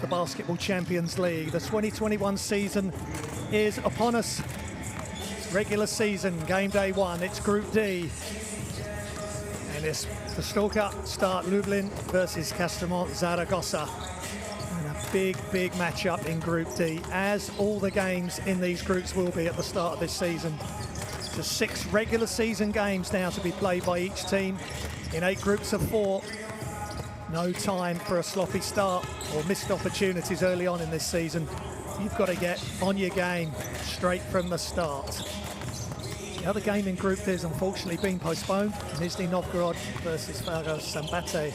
the Basketball Champions League. The 2021 season is upon us. Regular season, game day 1, it's Group D. And it's Pszczo lka start Lublin versus Casademont Zaragoza. And a big matchup in Group D, as all the games in these groups will be at the start of this season. So 6 regular season games now to be played by each team in 8 groups of 4. No time for a sloppy start or missed opportunities early on in this season. You've got to get on your game straight from the start. The other game in Group D has unfortunately been postponed. Nizhny Novgorod versus Fargo Sambate.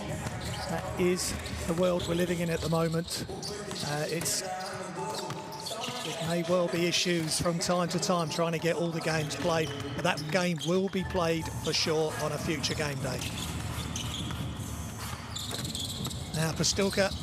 That is the world we're living in at the moment. It may well be issues from time to time trying to get all the games played, but that game will be played for sure on a future game day. Now Pszczo lka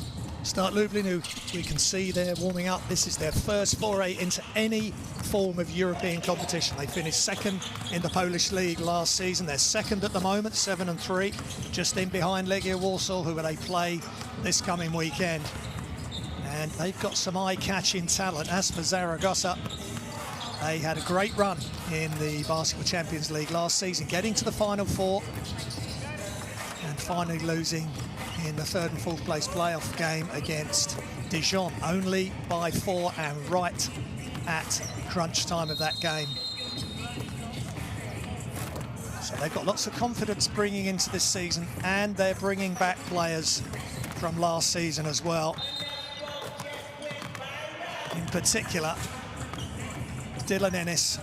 start Lublin, who we can see they're warming up. This is their first foray into any form of European competition. They finished 2nd in the Polish league last season. They're 2nd at the moment, 7-3, just in behind Legia Warsaw, who they play this coming weekend. And they've got some eye-catching talent. As for Zaragoza, they had a great run in the Basketball Champions League last season, getting to the Final Four and finally losing in the 3rd and 4th place playoff game against Dijon, only by 4 and right at crunch time of that game. So they've got lots of confidence bringing into this season, and they're bringing back players from last season as well. In particular, Dylan Ennis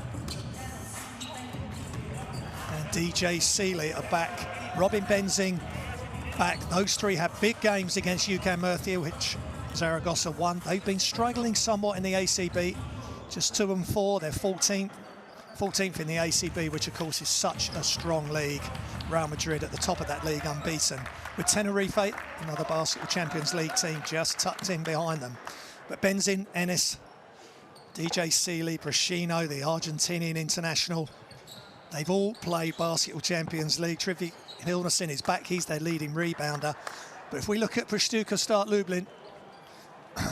and DJ Seeley are back. Robin Benzing back. Those 3 had big games against UK Murcia, which Zaragoza won. They've been struggling somewhat in the ACB, just 2-4. They're 14th in the ACB, which of course is such a strong league. Real Madrid at the top of that league, unbeaten, with Tenerife, another Basketball Champions League team, just tucked in behind them. But Benzin, Ennis, DJ Seeley, Brashino, the Argentinian international, they've all played Basketball Champions League. Trivik Hilnerson is back, he's their leading rebounder. But if we look at Pszczo lka start Lublin,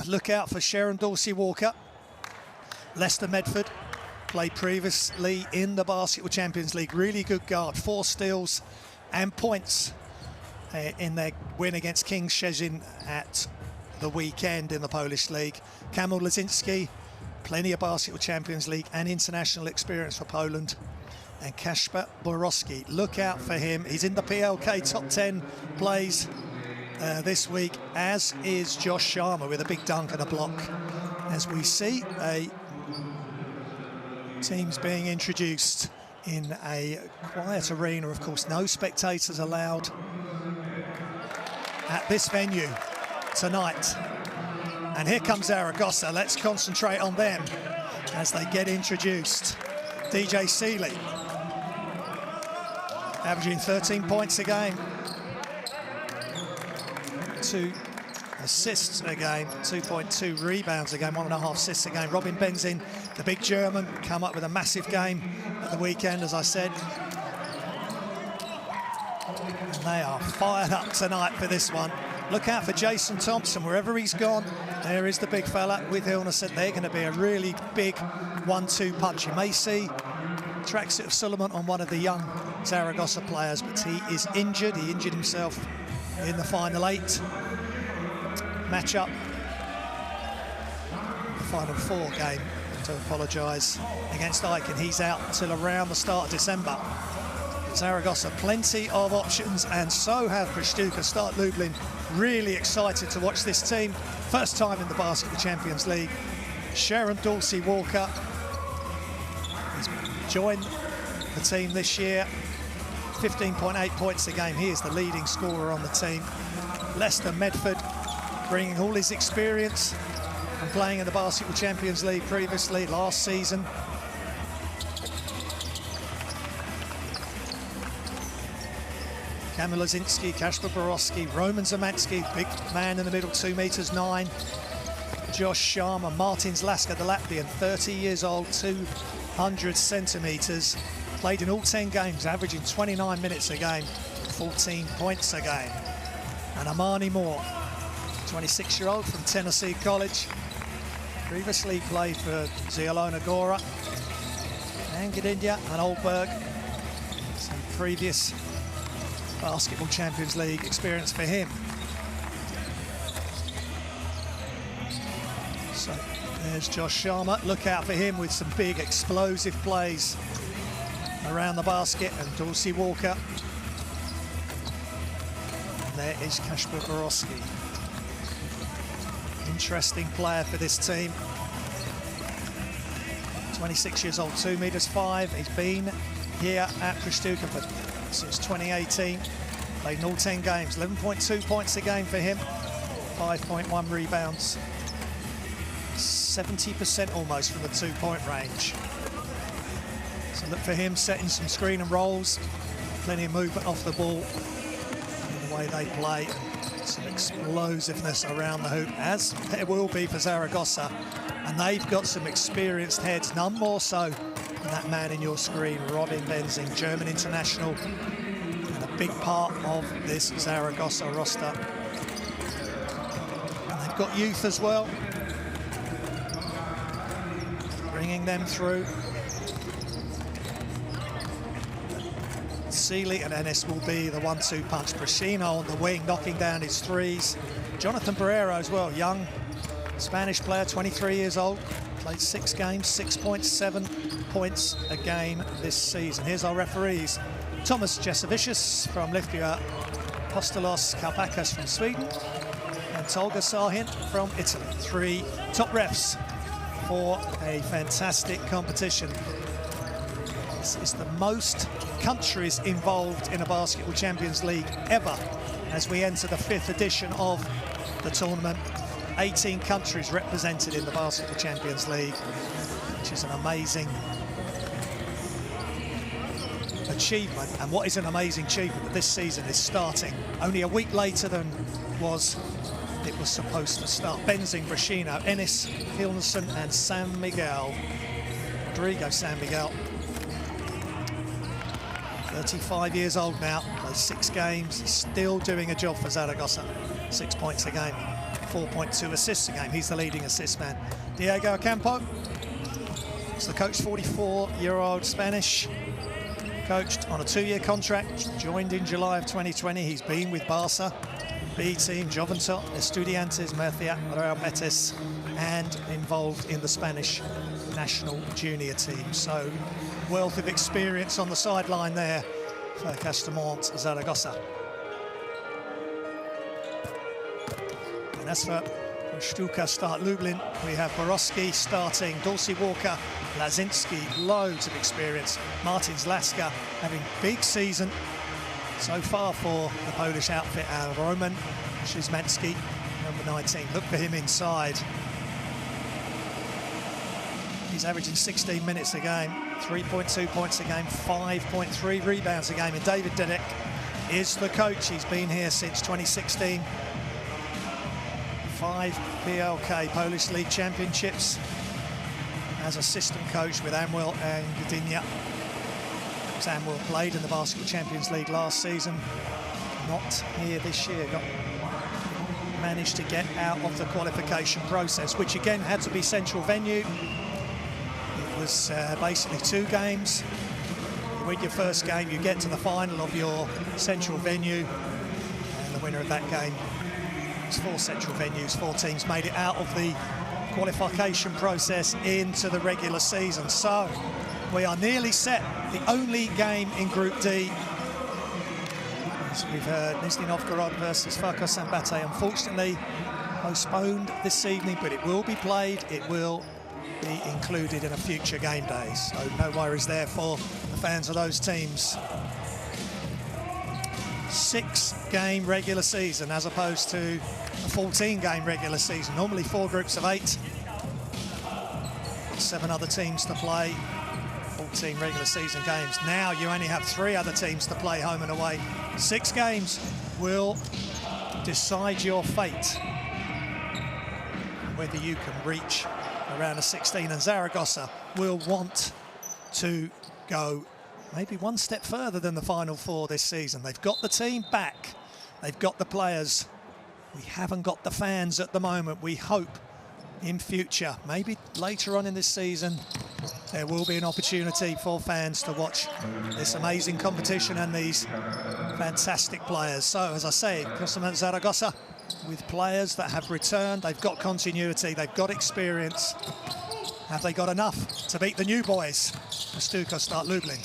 look out for Sharon Dorsey-Walker. Lester Medford played previously in the Basketball Champions League. Really good guard, 4 steals and points in their win against King Szczecin at the weekend in the Polish league. Kamil Lazinski, plenty of Basketball Champions League and international experience for Poland. And Kasper Borowski, look out for him. He's in the PLK top 10 plays this week, as is Josh Sharma with a big dunk and a block. As we see, teams being introduced in a quiet arena, of course, no spectators allowed at this venue tonight. And here comes Zaragoza. Let's concentrate on them as they get introduced. DJ Seeley, averaging 13 points a game, 2 assists a game, 2.2 rebounds a game, 1.5 assists a game. Robin Benzin, the big German, come up with a massive game at the weekend, as I said. And they are fired up tonight for this one. Look out for Jason Thompson, wherever he's gone. There is the big fella with Hilnerson. They're going to be a really big 1-2 punch. You may see tracksuit of Suleiman on one of the young Zaragoza players, but he is injured. He injured himself in the Final 8 matchup. Final 4 game, to apologise, against Aiken. He's out until around the start of December. Zaragoza, plenty of options, and so have Pszczo lka start Lublin. Really excited to watch this team. First time in the Basketball Champions League. Sharon Dorsey-Walker has joined the team this year. 15.8 points a game. He is the leading scorer on the team. Lester Medford, bringing all his experience from playing in the Basketball Champions League previously last season. Kamil Lazinski, Kasper Borowski, Roman Zamansky, big man in the middle, 2'9". Josh Sharma, Martin Zlaska, the Latvian, 30 years old, 200 centimetres. Played in all 10 games, averaging 29 minutes a game, 14 points a game. And Amani Moore, 26-year-old from Tennessee College. Previously played for Zielona Góra and Gdynia and Oldberg. Some previous Basketball Champions League experience for him. So there's Josh Sharma. Look out for him with some big explosive plays around the basket, and Dorsey Walker. And there is Kasper Borowski. Interesting player for this team. 26 years old, 2 meters 5. He's been here at Pszczo lka since 2018. Played in all 10 games. 11.2 points a game for him. 5.1 rebounds. 70% almost from the 2-point range. So look for him setting some screen and rolls. Plenty of movement off the ball in the way they play. Some explosiveness around the hoop, as there will be for Zaragoza. And they've got some experienced heads, none more so than that man in your screen, Robin Benzing, German international, and a big part of this Zaragoza roster. And they've got youth as well, bringing them through. Seeley and Ennis will be the 1-2 punch. Brashino on the wing, knocking down his threes. Jonathan Barrero as well, young Spanish player, 23 years old. Played 6 games, 6.7 points a game this season. Here's our referees. Thomas Jesevicius from Lithia, Apostolos Kalpakas from Sweden, and Tolga Sahin from Italy. 3 top refs for a fantastic competition. This is the most countries involved in a Basketball Champions League ever as we enter the 5th edition of the tournament. 18 countries represented in the Basketball Champions League, which is an amazing achievement. And what is an amazing achievement that this season is starting only a week later than it was supposed to start. Benzing, Brashino, Ennis, Hilnson and San Miguel. Rodrigo San Miguel. 35 years old now, plays 6 games, still doing a job for Zaragoza. 6 points a game, 4.2 assists a game. He's the leading assist man. Diego Ocampo is the coach, 44-year-old Spanish. Coached on a 2-year contract, joined in July of 2020. He's been with Barca, B team, Juventud, Estudiantes, Murcia, Real Betis, and involved in the Spanish national junior team. So, wealth of experience on the sideline there for Casademont Zaragoza. And as for Pszczo lka start Lublin, we have Borowski starting, Dorsey Walker, Lazinski, loads of experience. Martins Laska having big season so far for the Polish outfit, and Roman Szymanski, number 19. Look for him inside. He's averaging 16 minutes a game, 3.2 points a game, 5.3 rebounds a game. And David Dedek is the coach. He's been here since 2016. 5 PLK Polish League Championships as assistant coach with Amwell and Gdynia. Amwell played in the Basketball Champions League last season, not here this year. Managed to get out of the qualification process, which again had to be central venue. It was basically 2 games. You win your first game, you get to the final of your central venue, and the winner of that game, it's 4 central venues, 4 teams made it out of the qualification process into the regular season. So we are nearly set. The only game in Group D, as we've heard, Nizhny Novgorod versus Farkas Sambate, unfortunately postponed this evening, but it will be played. It will be included in a future game day, so no worries there for the fans of those teams. 6-game regular season as opposed to a 14-game regular season. Normally 4 groups of 8, 7 other teams to play, 14 regular season games. Now you only have 3 other teams to play home and away. 6 games will decide your fate, whether you can reach around a 16, and Zaragoza will want to go maybe one step further than the Final 4 this season. They've got the team back, they've got the players We haven't got the fans at the moment. We hope in future, maybe later on in this season, there will be an opportunity for fans to watch this amazing competition and these fantastic players. So, as I say, Casademont Zaragoza, with players that have returned, they've got continuity, they've got experience. Have they got enough to beat the new boys? Pszczo start Lublin.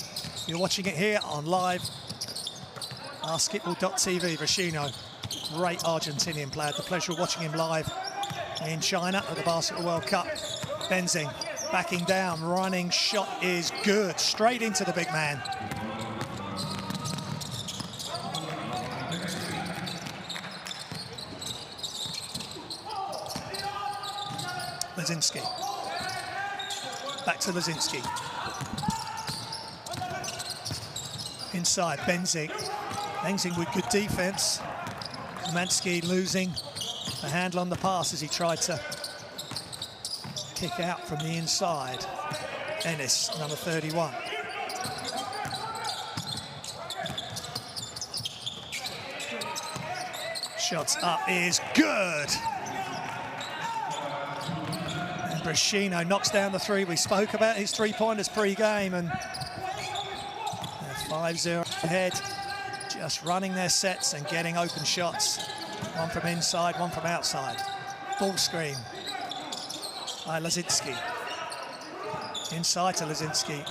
You're watching it here on live basketball.tv. Vecino, great Argentinian player. The pleasure of watching him live in China at the Basketball World Cup. Benzing backing down, running shot is good, straight into the big man. Lazinski. Back to Lazinski. Inside, Benzing. Benzing with good defense. Mansky losing the handle on the pass as he tried to kick out from the inside. Ennis, number 31. Shots up is good. And Pszczo knocks down the three. We spoke about his three-pointers pre-game, and they're 5-0 ahead. Just running their sets and getting open shots. One from inside, one from outside. Ball screen by Lazinski. Inside to Lazinski.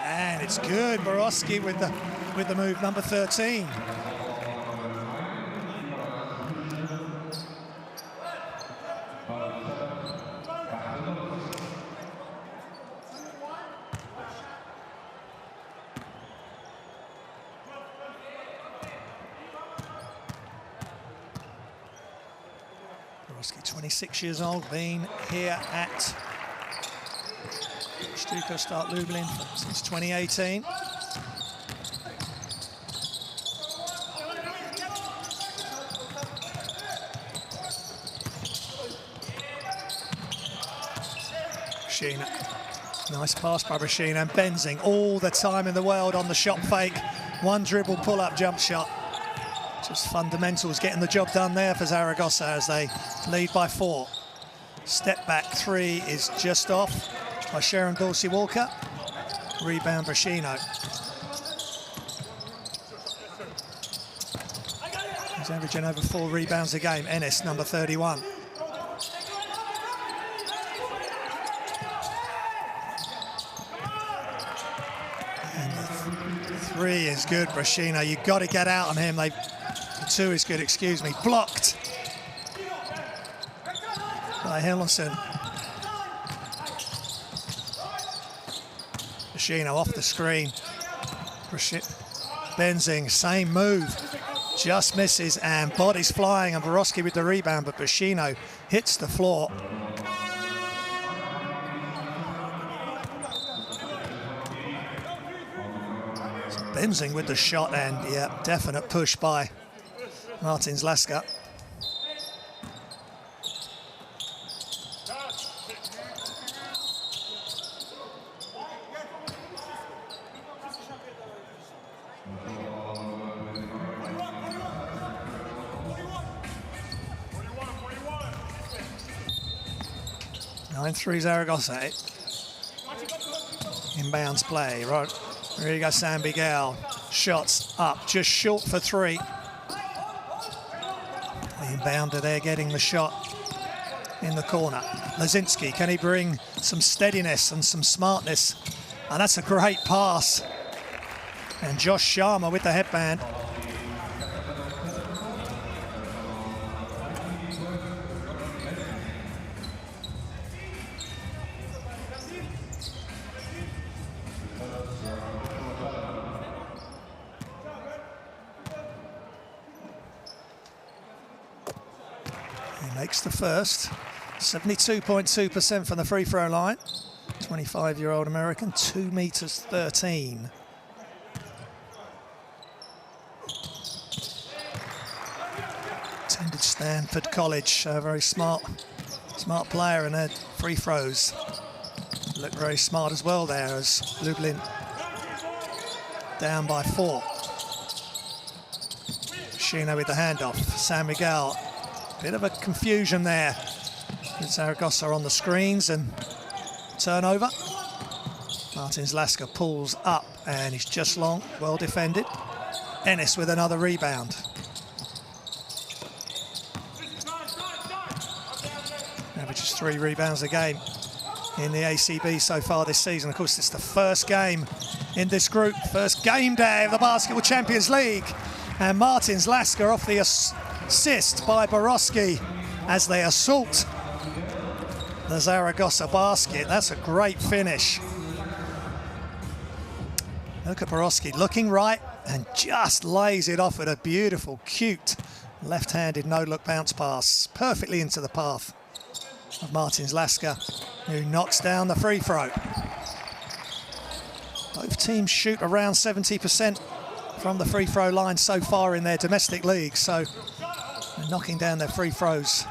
And it's good. Borowski with the move, number 13. Borowski, 26 years old, been here at Pszczo start Lublin since 2018. Pszczo, nice pass by Pszczo, and Benzing all the time in the world on the shot fake. One dribble, pull-up, jump shot. Just fundamentals getting the job done there for Zaragoza as they lead by 4. Step back three is just off by Sharon Dorsey-Walker. Rebound Pszczo. He's averaging over 4 rebounds a game. Ennis, number 31. And the three is good, Pszczo. You've got to get out on him. The two is good, excuse me. Blocked by Hillison. Pszczo off the screen. Benzing, same move. Just misses and bodies flying, and Borowski with the rebound, but Pszczo hits the floor. So Benzing with the shot, and yeah, definite push by Martins Laska. Nine 3 Zaragoza. Inbounds play. Rodrigo San Miguel. Shots up, just short for 3. The inbounder there getting the shot in the corner. Lazinski, can he bring some steadiness and some smartness? And that's a great pass. And Josh Sharma with the headband. He makes the first. 72.2% from the free throw line. 25-year-old American, 2 meters 13. Attended Stanford College, a very smart player, and their free throws look very smart as well there as Lublin down by 4. Pszczo with the handoff. San Miguel, bit of a confusion there. Zaragoza on the screens and turnover. Martins Lasker pulls up and he's just long, well defended. Ennis with another rebound. Averages 3 rebounds a game in the ACB so far this season. Of course, it's the first game in this group, first game day of the Basketball Champions League. And Martins Lasker off the assist by Borowski as they assault the Zaragoza basket. That's a great finish. Look at Borowski looking right and just lays it off with a beautiful, cute left-handed no-look bounce pass perfectly into the path of Martins Lasker, who knocks down the free throw. Both teams shoot around 70% from the free throw line so far in their domestic league, so they're knocking down their free throws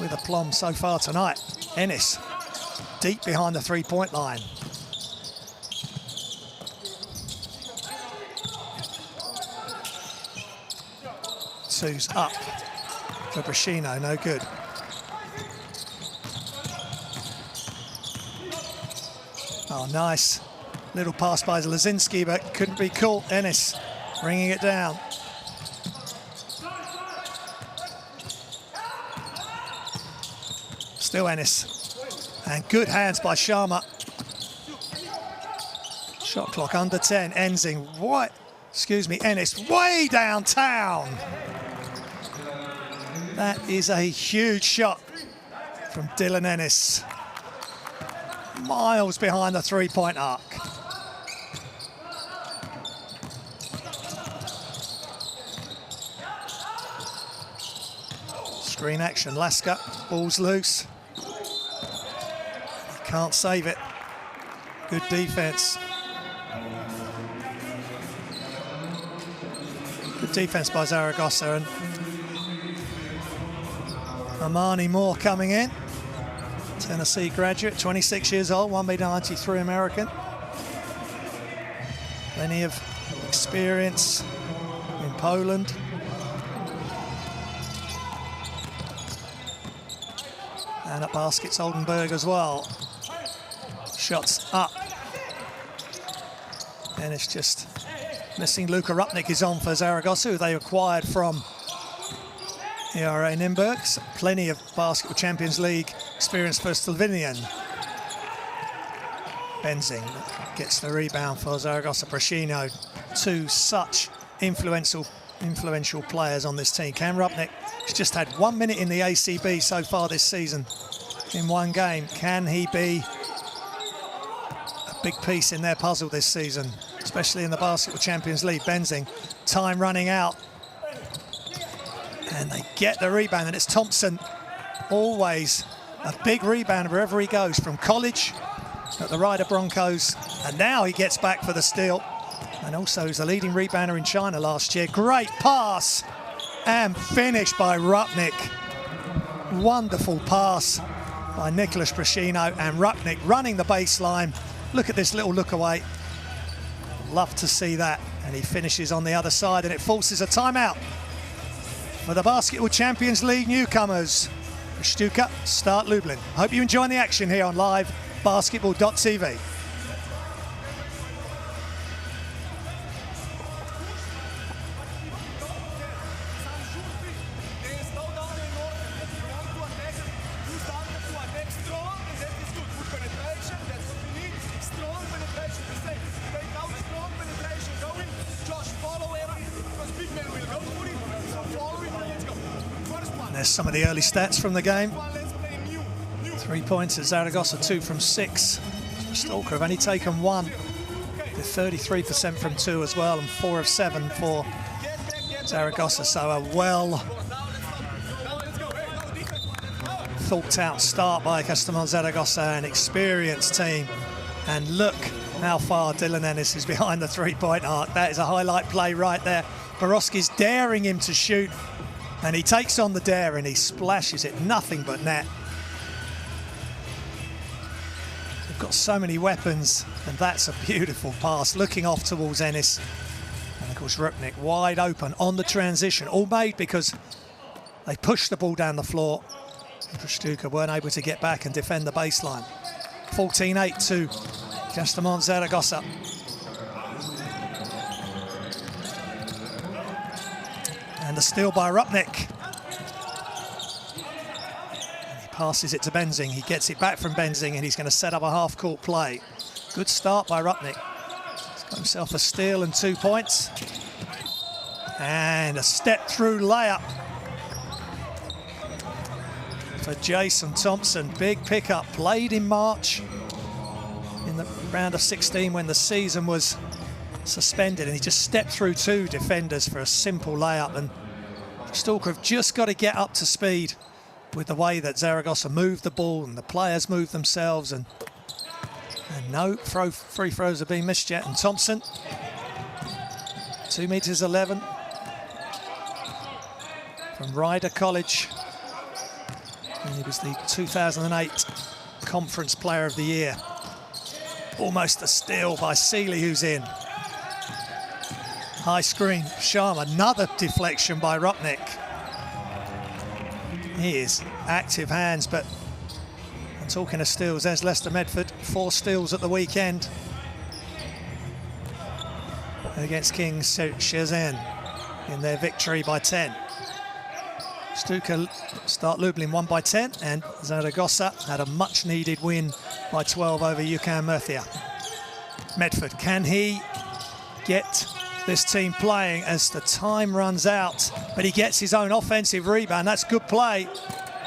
with aplomb so far tonight. Ennis deep behind the three-point line. Two's up for Pszczo, no good. Oh, nice little pass by Lazinski, but couldn't be caught. Ennis bringing it down. Still Ennis. And good hands by Sharma. Shot clock under 10. Enzing, what? Excuse me, Ennis way downtown. That is a huge shot from Dylan Ennis. Miles behind the three-point arc. Screen action, Lasker, ball's loose. Can't save it. Good defense. Good defense by Zaragoza, and Amani Moore coming in. Tennessee graduate, 26 years old, 1m93 American. Plenty of experience in Poland. And at Baskets Oldenburg as well. Shots up. And it's just missing. Luka Rupnik is on for Zaragoza, who they acquired from ERA Nürnberg. Plenty of Basketball Champions League experience for Slovenian. Benzing gets the rebound for Zaragoza. Pszczo, two such influential players on this team. Cam Rupnik has just had 1 minute in the ACB so far this season in one game. Can he be a big piece in their puzzle this season, especially in the Basketball Champions League? Benzing, time running out. And they get the rebound, and it's Thompson, always a big rebounder wherever he goes, from college at the Ryder Broncos, and now he gets back for the steal. And also he's the leading rebounder in China last year. Great pass and finish by Rupnik. Wonderful pass by Nicholas Pszczo, and Rupnik running the baseline. Look at this little look away. Love to see that. And he finishes on the other side, and it forces a timeout for the Basketball Champions League newcomers. Pszczo start Lublin. Hope you enjoy the action here on live basketball.tv. There's some of the early stats from the game. 3 points at Zaragoza, 2 from 6. Stalker have only taken 1. They're 33% from 2 as well, and 4 of 7 for Zaragoza. So a well thought out start by Casademont Zaragoza, an experienced team. And look how far Dylan Ennis is behind the three-point arc. That is a highlight play right there. Borowski's daring him to shoot, and he takes on the dare and he splashes it, nothing but net. They've got so many weapons, and that's a beautiful pass, looking off towards Ennis. And of Michael Rupnik wide open on the transition, all made because they pushed the ball down the floor. Pszczo lka weren't able to get back and defend the baseline. 14-8 to Casademont Zaragoza. And the steal by Rupnik. And he passes it to Benzing. He gets it back from Benzing, and he's going to set up a half-court play. Good start by Rupnik. He's got himself a steal and 2 points. And a step-through layup for Jason Thompson. Big pickup, played in March in the round of 16 when the season was suspended, and he just stepped through 2 defenders for a simple layup. And Pszczo lka have just got to get up to speed with the way that Zaragoza moved the ball and the players moved themselves, and no free throws have been missed yet. And Thompson, 2 meters 11 from Ryder College. And he was the 2008 Conference Player of the Year. Almost a steal by Seeley, who's in. High screen, Sharma, another deflection by Rupnik. He is active hands, but I'm talking of steals, there's Leicester Medford, 4 steals at the weekend against King Shenzhen in their victory by 10. Pszczo lka start Lublin 1 by 10, and Zaragoza had a much-needed win by 12 over UCAM Murcia. Medford, can he get this team playing as the time runs out? But he gets his own offensive rebound. That's good play.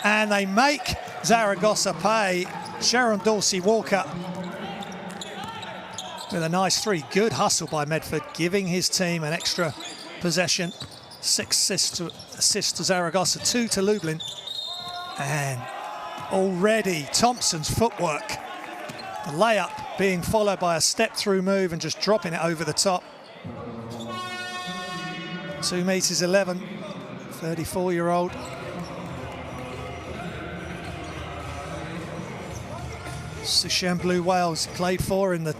And they make Zaragoza pay. Sharon Dorsey-Walker with a nice 3. Good hustle by Medford, giving his team an extra possession. 6 assists to Zaragoza, 2 to Lublin. And already Thompson's footwork. The layup being followed by a step-through move and just dropping it over the top. 2 meters 11, 34-year-old. Sushan Blue Whales played for in the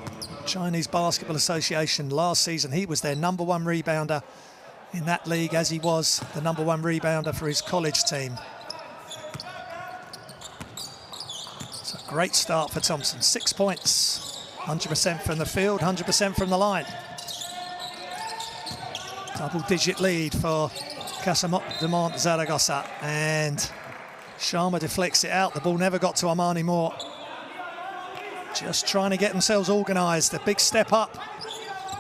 Chinese Basketball Association last season. He was their #1 rebounder in that league, as he was the #1 rebounder for his college team. It's a great start for Thompson. 6 points, 100% from the field, 100% from the line. Double-digit lead for Casademont Zaragoza, and Sharma deflects it out. The ball never got to Armani Moore. Just trying to get themselves organised. A big step up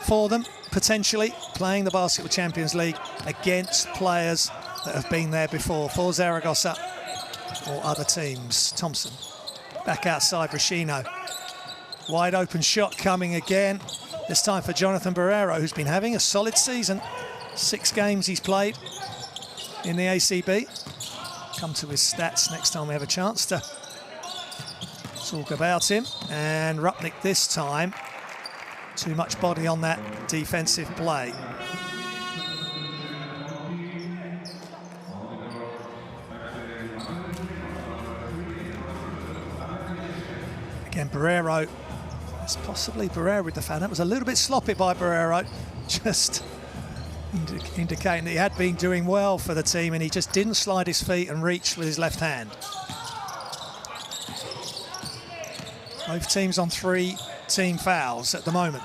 for them, potentially playing the Basketball Champions League against players that have been there before for Zaragoza or other teams. Thompson back outside Brashino. Wide open shot coming again. This time for Jonathan Barrero, who's been having a solid season. 6 games he's played in the ACB. Come to his stats next time we have a chance to talk about him. And Rupnik this time, too much body on that defensive play. Again, Barrero. It's possibly Barrero with the foul. That was a little bit sloppy by Barrero, just indicating that he had been doing well for the team, and he just didn't slide his feet and reach with his left hand. Both teams on 3 team fouls at the moment.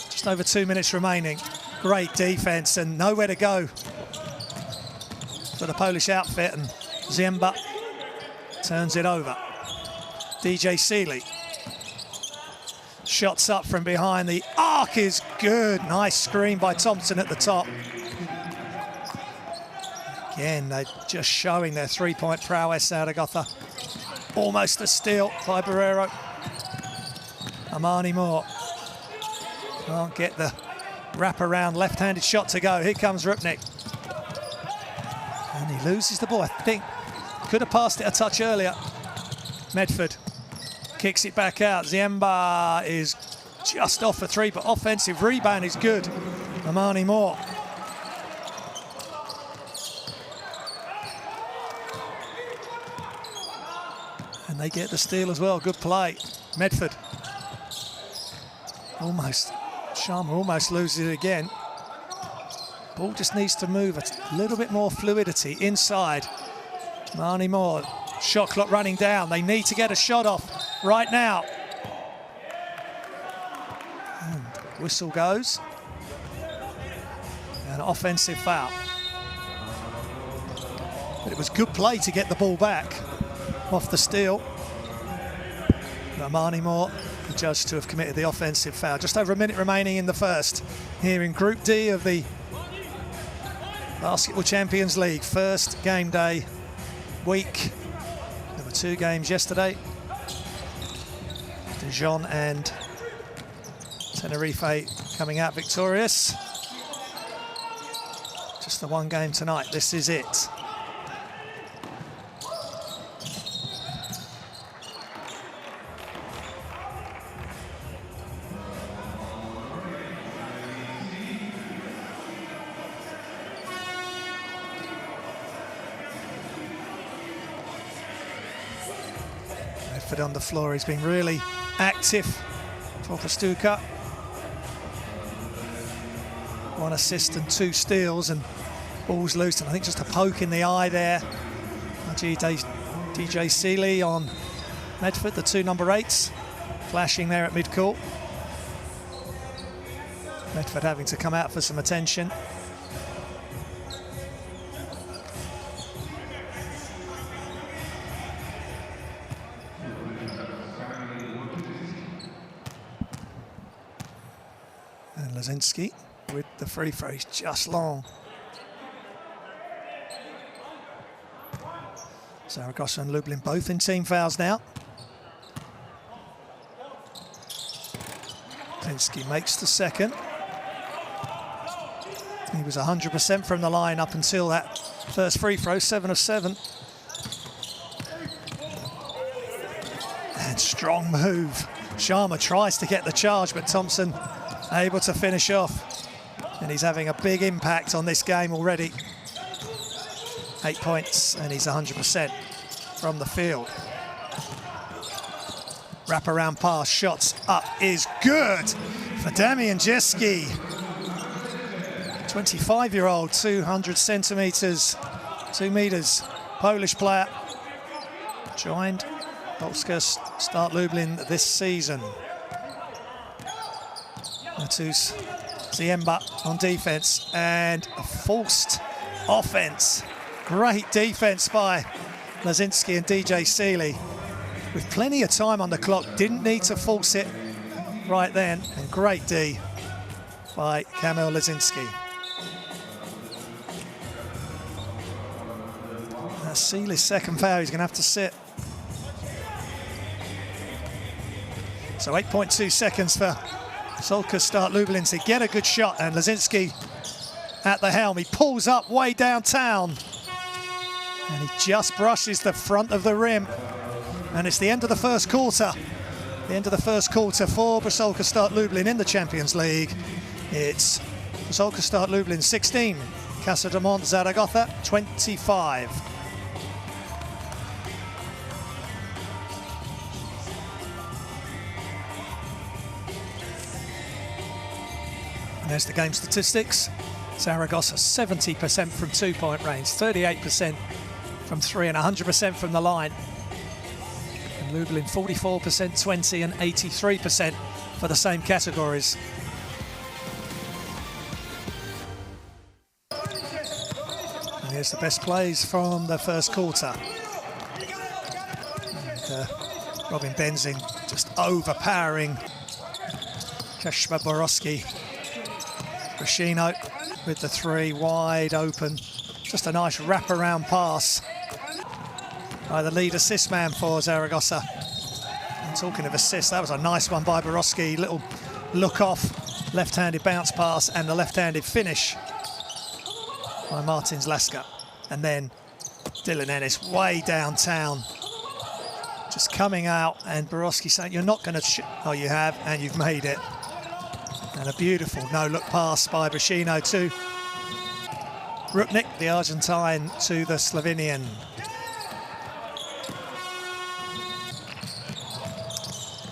Just over 2 minutes remaining. Great defense and nowhere to go for the Polish outfit, and Ziemba turns it over. DJ Seeley. Shots up from behind. The arc is good. Nice screen by Thompson at the top. Again, they're just showing their 3-point prowess, Zaragoza. Almost a steal by Barrero. Armani Moore can't get the wrap-around left-handed shot to go. Here comes Rupnik. And he loses the ball. I think could have passed it a touch earlier. Medford kicks it back out. Ziemba is just off for 3, but offensive rebound is good. Armani Moore. And they get the steal as well. Good play. Medford. Almost. Sharma almost loses it again. Ball just needs to move a little bit more fluidity inside. Marnie Moore, shot clock running down. They need to get a shot off right now. And whistle goes. An offensive foul. But it was good play to get the ball back off the steal. Marnie Moore, the judge to have committed the offensive foul. Just over a minute remaining in the first. Here in Group D of the Basketball Champions League. First game day week. There were 2 games yesterday. Dijon and Tenerife coming out victorious. Just the 1 game tonight. This is it. On the floor, he's been really active for Pszczo lka. 1 assist and 2 steals, and ball's loose, and I think just a poke in the eye there. DJ Seeley on Medford, the 2 number 8s, flashing there at midcourt. Medford having to come out for some attention. Lazinski with the free throw, he's just long. Zaragoza and Lublin both in team fouls now. Lazinski makes the second. He was 100% from the line up until that first free throw, 7 of 7. And strong move. Sharma tries to get the charge, but Thompson able to finish off, and he's having a big impact on this game already. 8 points, and he's 100% from the field. Wraparound pass, shots up is good for Damian Jeski. 25-year-old, 200 centimeters, 2 meters, Polish player. Joined Pszczo Start Lublin this season. Matus Ziemba on defense, and a forced offense. Great defense by Lazinski and DJ Seeley. With plenty of time on the clock, didn't need to force it right then. And great D by Kamil Lazinski. That's Seeley's second foul, he's going to have to sit. So 8.2 seconds for Pszczo lka Start Lublin to get a good shot, and Lazinski at the helm. He pulls up way downtown, and he just brushes the front of the rim. And it's the end of the first quarter. The end of the first quarter for Pszczo lka Start Lublin in the Champions League. It's Pszczo lka Start Lublin 16, Casademont Zaragoza 25. There's the game statistics. Zaragoza 70% from 2-point range, 38% from 3, and 100% from the line. And Lublin 44%, 20, and 83% for the same categories. And here's the best plays from the first quarter. And, Robin Benzing just overpowering Kashmir Borowski. Brashino with the 3 wide open. Just a nice wraparound pass by the lead assist man for Zaragoza. And talking of assists, that was a nice one by Borowski. Little look off, left-handed bounce pass, and the left-handed finish by Martins Laska. And then Dylan Ennis way downtown, just coming out, and Borowski saying, "You're not going to shoot." Oh, you have, and you've made it. And a beautiful no-look pass by Brashino to Rupnik, the Argentine, to the Slovenian.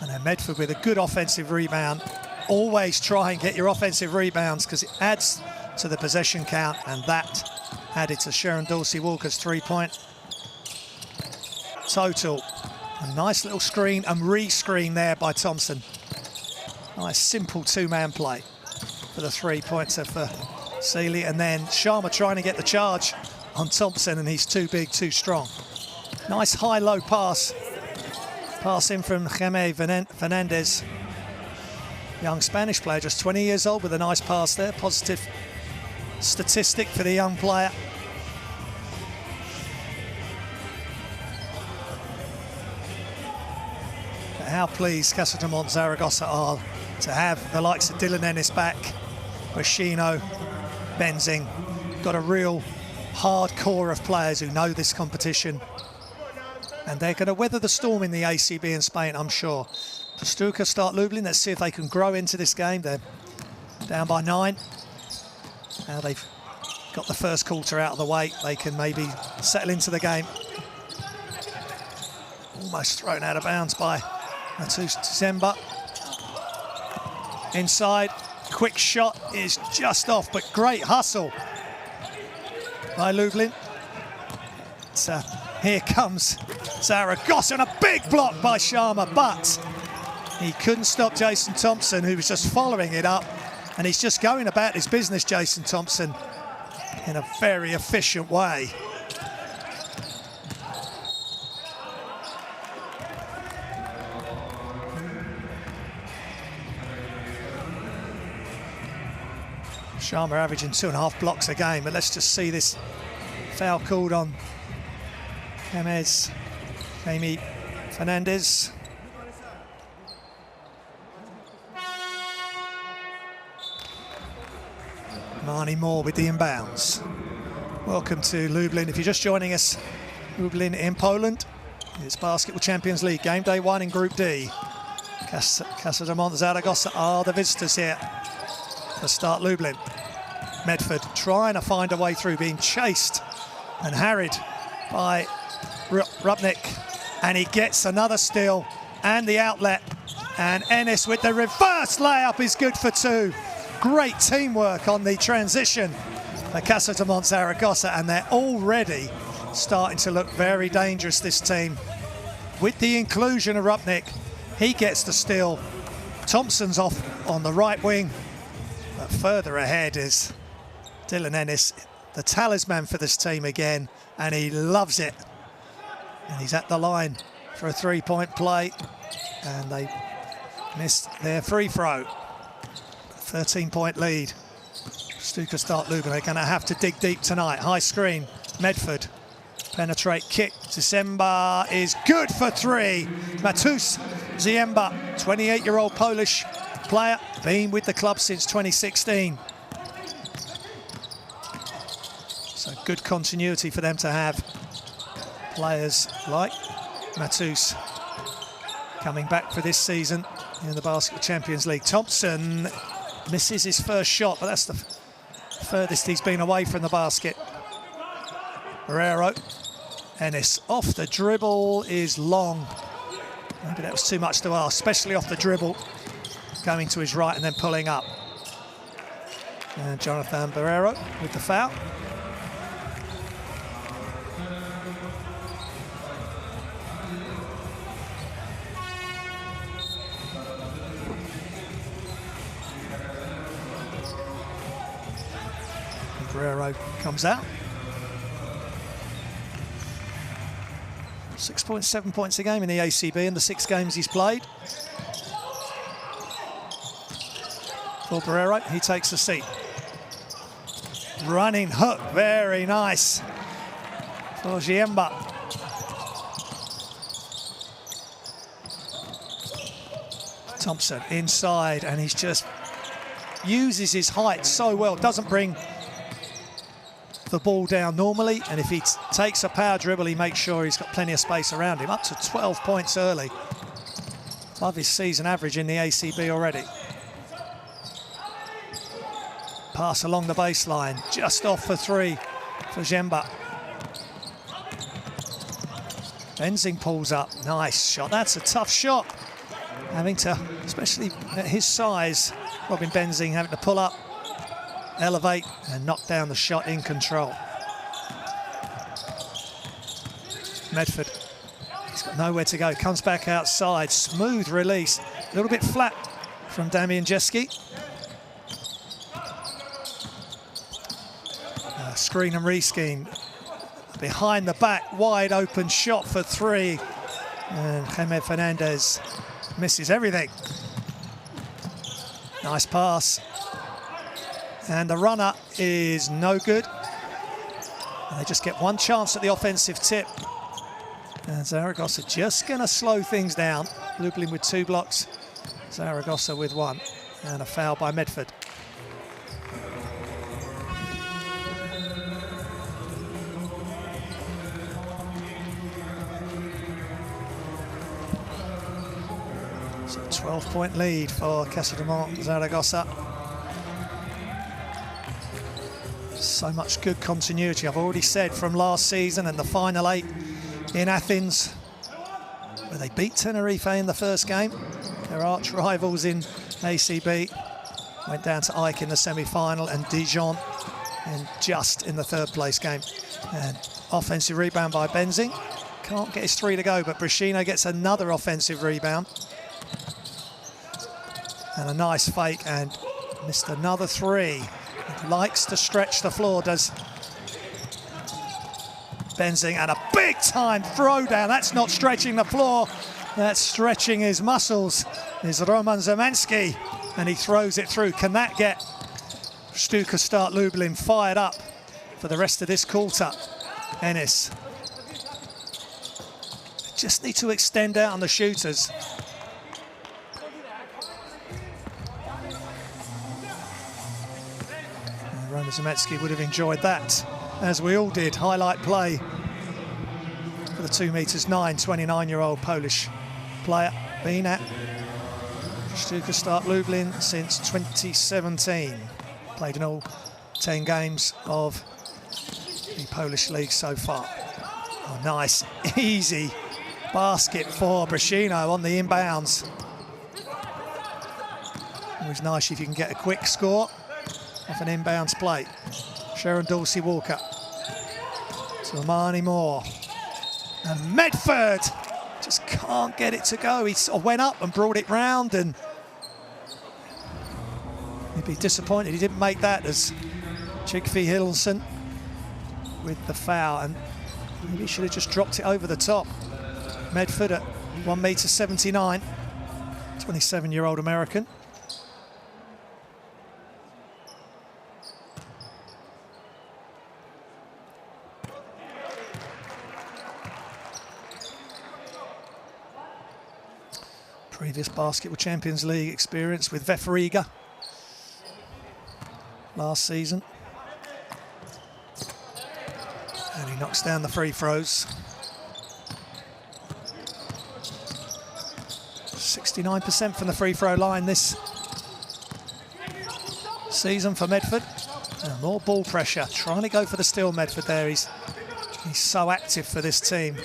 And then Medford with a good offensive rebound. Always try and get your offensive rebounds, because it adds to the possession count, and that added to Sharon Dorsey-Walker's 3-point total. A nice little screen and re-screen there by Thompson. Nice simple two-man play for the 3 points for Seeley, and then Sharma trying to get the charge on Thompson, and he's too big, too strong. Nice high-low pass. Pass in from Jaime Fernandez. Young Spanish player, just 20 years old, with a nice pass there. Positive statistic for the young player. But how pleased Casademont Zaragoza are to have the likes of Dylan Ennis back, Rashino, Benzing. Got a real hard core of players who know this competition, and they're going to weather the storm in the ACB in Spain, I'm sure. Pszczo lka start Lublin. Let's see if they can grow into this game. They're down by 9. Now they've got the first quarter out of the way, they can maybe settle into the game. Almost thrown out of bounds by Matus Dzemba. Inside, quick shot is just off, but great hustle by Lublin. So here comes Zaragoza, and a big block by Sharma, but he couldn't stop Jason Thompson, who was just following it up, and he's just going about his business, Jason Thompson, in a very efficient way. Sharma averaging 2.5 blocks a game, but let's just see this foul called on Jaime Fernandez. Marnie Moore with the inbounds. Welcome to Lublin. If you're just joining us, Lublin in Poland. It's Basketball Champions League, game day 1 in Group D. Casademont Zaragoza are the visitors here to start Lublin. Medford trying to find a way through, being chased and harried by Rupnik, and he gets another steal and the outlet, and Ennis with the reverse layup is good for 2. Great teamwork on the transition for Casademont Zaragoza, and they're already starting to look very dangerous, this team. With the inclusion of Rupnik, he gets the steal. Thompson's off on the right wing, but further ahead is Dylan Ennis, the talisman for this team again, and he loves it. And he's at the line for a 3-point play, and they missed their free throw. 13-point lead. Pszczo lka start Lublin. They're going to have to dig deep tonight. High screen. Medford. Penetrate kick. Dzemba is good for 3. Matus Dzemba, 28-year-old Polish player, been with the club since 2016. So good continuity for them to have. Players like Matus coming back for this season in the Basketball Champions League. Thompson misses his first shot, but that's the furthest he's been away from the basket. Barrero. Ennis off the dribble is long. Maybe that was too much to ask, especially off the dribble. Going to his right and then pulling up. And Jonathan Barrero with the foul. Barrero comes out. 6.7 points a game in the ACB in the 6 games he's played. For Barrero, he takes the seat. Running hook, very nice for Dzemba. Thompson inside, and he's just uses his height so well. Doesn't bring the ball down normally, and if he takes a power dribble, he makes sure he's got plenty of space around him. Up to 12 points early. Above his season average in the ACB already. Pass along the baseline, just off for 3 for Dzemba. Benzing pulls up, nice shot. That's a tough shot. Having to, especially at his size, Robin Benzing having to pull up elevate and knock down the shot in control. Medford, he's got nowhere to go, comes back outside, smooth release, a little bit flat from Damian Jeski. Screen and re-scheme. Behind the back, wide open shot for three. And Jaime Fernandez misses everything. Nice pass. And the runner is no good. And they just get one chance at the offensive tip. And Zaragoza just going to slow things down. Lublin with 2 blocks, Zaragoza with 1. And a foul by Medford. So 12-point lead for Casademont Zaragoza. So much good continuity, I've already said, from last season and the final 8 in Athens, where they beat Tenerife in the first game. Their arch rivals in ACB went down to Ike in the semi-final and Dijon just in the 3rd place game. And offensive rebound by Benzing. Can't get his 3 to go, but Brashino gets another offensive rebound. And a nice fake, and missed another 3. He likes to stretch the floor, does Benzing, and a big-time throwdown. That's not stretching the floor, that's stretching his muscles. Is Roman Zemansky, and he throws it through. Can that get Pszczo Start Lublin fired up for the rest of this quarter? Ennis. Just need to extend out on the shooters. Roman Zemetsky would have enjoyed that, as we all did. Highlight play for the 2'9", 29-year-old Polish player. Been at Pszczo Start Lublin since 2017. Played in all 10 games of the Polish league so far. Oh, nice, easy basket for Brashino on the inbounds. Always nice if you can get a quick score off an inbounds play. Sharon Dorsey-Walker to Amani Moore. And Medford just can't get it to go. He sort of went up and brought it round, and he'd be disappointed he didn't make that, as Chigfi Hilson with the foul, and maybe he should have just dropped it over the top. Medford at 1.79 m, 27-year-old American. Previous Basketball Champions League experience with Veferiga last season. And he knocks down the free throws. 69% from the free throw line this season for Medford. And more ball pressure, trying to go for the steal. Medford there, he's so active for this team.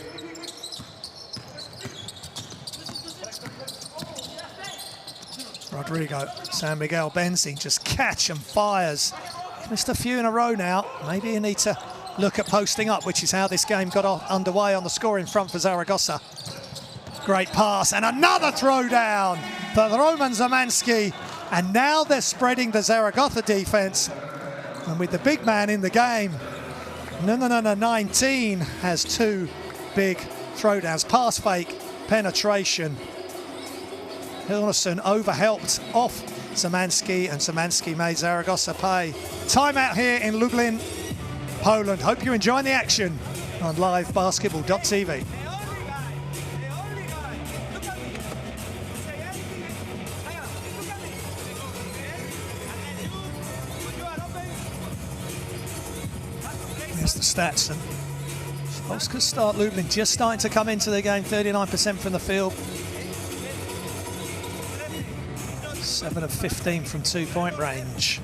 Rodrigo, San Miguel, Benzing just catch and fires. He's missed a few in a row now. Maybe you need to look at posting up, which is how this game got underway on the scoring front for Zaragoza. Great pass, and another throwdown for Roman Zemansky. And now they're spreading the Zaragoza defense. And with the big man in the game, 19 has 2 big throwdowns. Pass fake, penetration. Hilnerson overhelped off Zemansky, and Zemansky made Zaragoza pay. Timeout here in Lublin, Poland. Hope you're enjoying the action on livebasketball.tv. Here's the stats, and Pszczo Start Lublin just starting to come into the game. 39% from the field. 7 of 15 from 2-point range.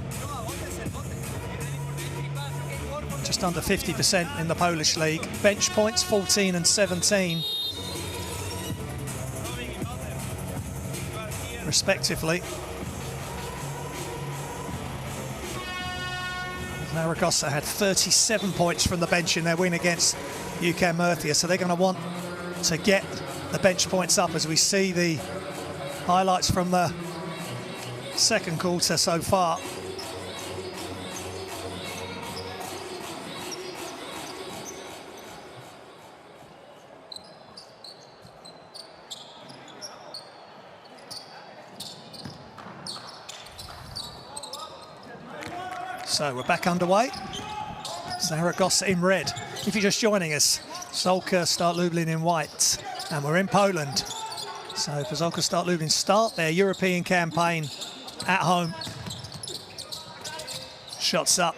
Just under 50% in the Polish league. Bench points 14 and 17 respectively. Zaragoza had 37 points from the bench in their win against UCAM Murcia, so they're going to want to get the bench points up as we see the highlights from the second quarter so far. So we're back underway. Zaragoza in red. If you're just joining us, Pszczo lka start Lublin in white. And we're in Poland. So Pszczo lka start Lublin start their European campaign at home. Shots up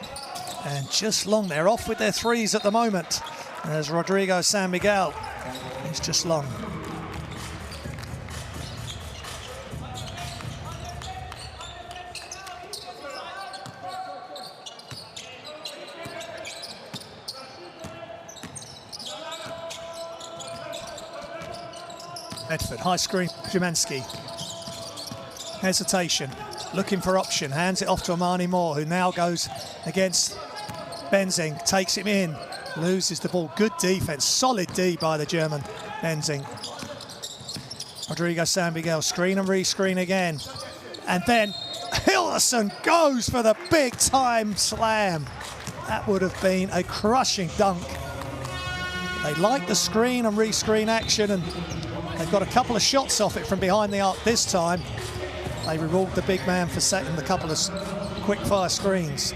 and just long. They're off with their threes at the moment. There's Rodrigo San Miguel. He's just long. Medford, high screen, Szymanski. Hesitation, looking for option, hands it off to Amani Moore, who now goes against Benzing, takes him in, loses the ball. Good defense, solid D by the German, Benzing. Rodrigo San Miguel, screen and re-screen again. And then Hillerson goes for the big time slam. That would have been a crushing dunk. They like the screen and re-screen action, and they've got a couple of shots off it from behind the arc this time. They reward the big man for setting the couple of quick-fire screens.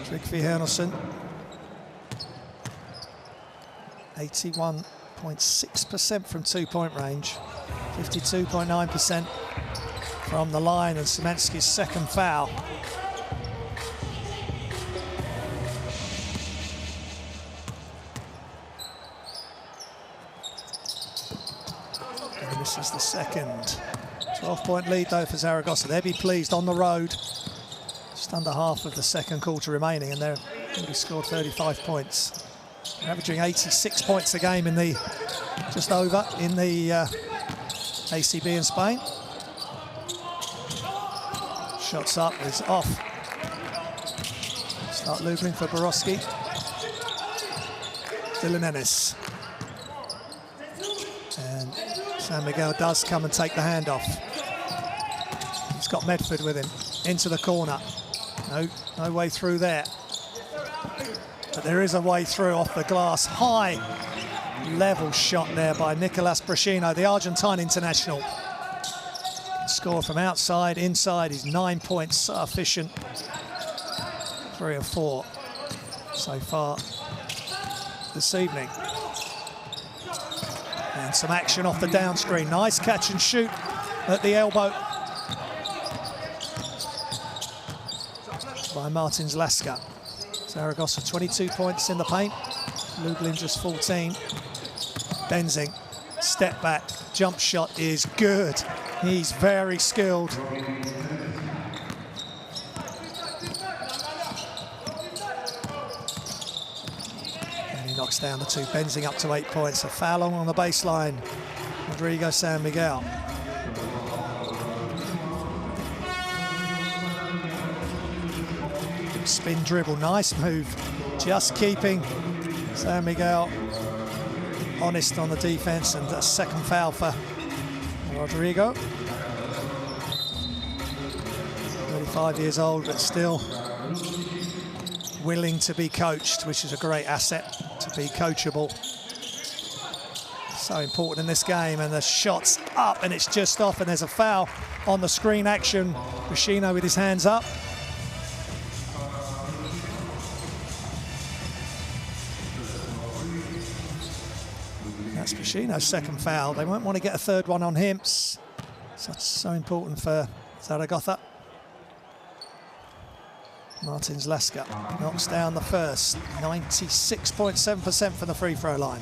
Tryggvi Hernason. 81.6% from two-point range. 52.9% from the line, and Szymanski's second foul. This is the second. 12-point lead though for Zaragoza. They'll be pleased on the road. Just under half of the second quarter remaining, and they've already scored 35 points. They're averaging 86 points a game in the just over in the ACB in Spain. Shots up is off. Start Lublin for Borowski. Dylan Ennis. And San Miguel does come and take the handoff. He's got Medford with him into the corner. No way through there. But there is a way through off the glass. High level shot there by Nicolas Brascino, the Argentine international. Score from outside, inside. He's 9 points, so efficient. 3 of 4 so far this evening. And some action off the down screen. Nice catch and shoot at the elbow by Martins Laska. Zaragoza 22 points in the paint. Lublin just 14. Benzing, step back, jump shot is good. He's very skilled. And he knocks down the two. Benzing up to 8 points. A foul on the baseline. Rodrigo San Miguel. Spin dribble, nice move. Just keeping San Miguel honest on the defense, and a second foul for Rodrigo. 35 years old, but still willing to be coached, which is a great asset, to be coachable. So important in this game, and the shot's up and it's just off, and there's a foul on the screen action. Brascino with his hands up. That's Brascino's second foul. They won't want to get a third one on him. So important for Zaragoza. Martins Laska knocks down the first. 96.7% from the free throw line.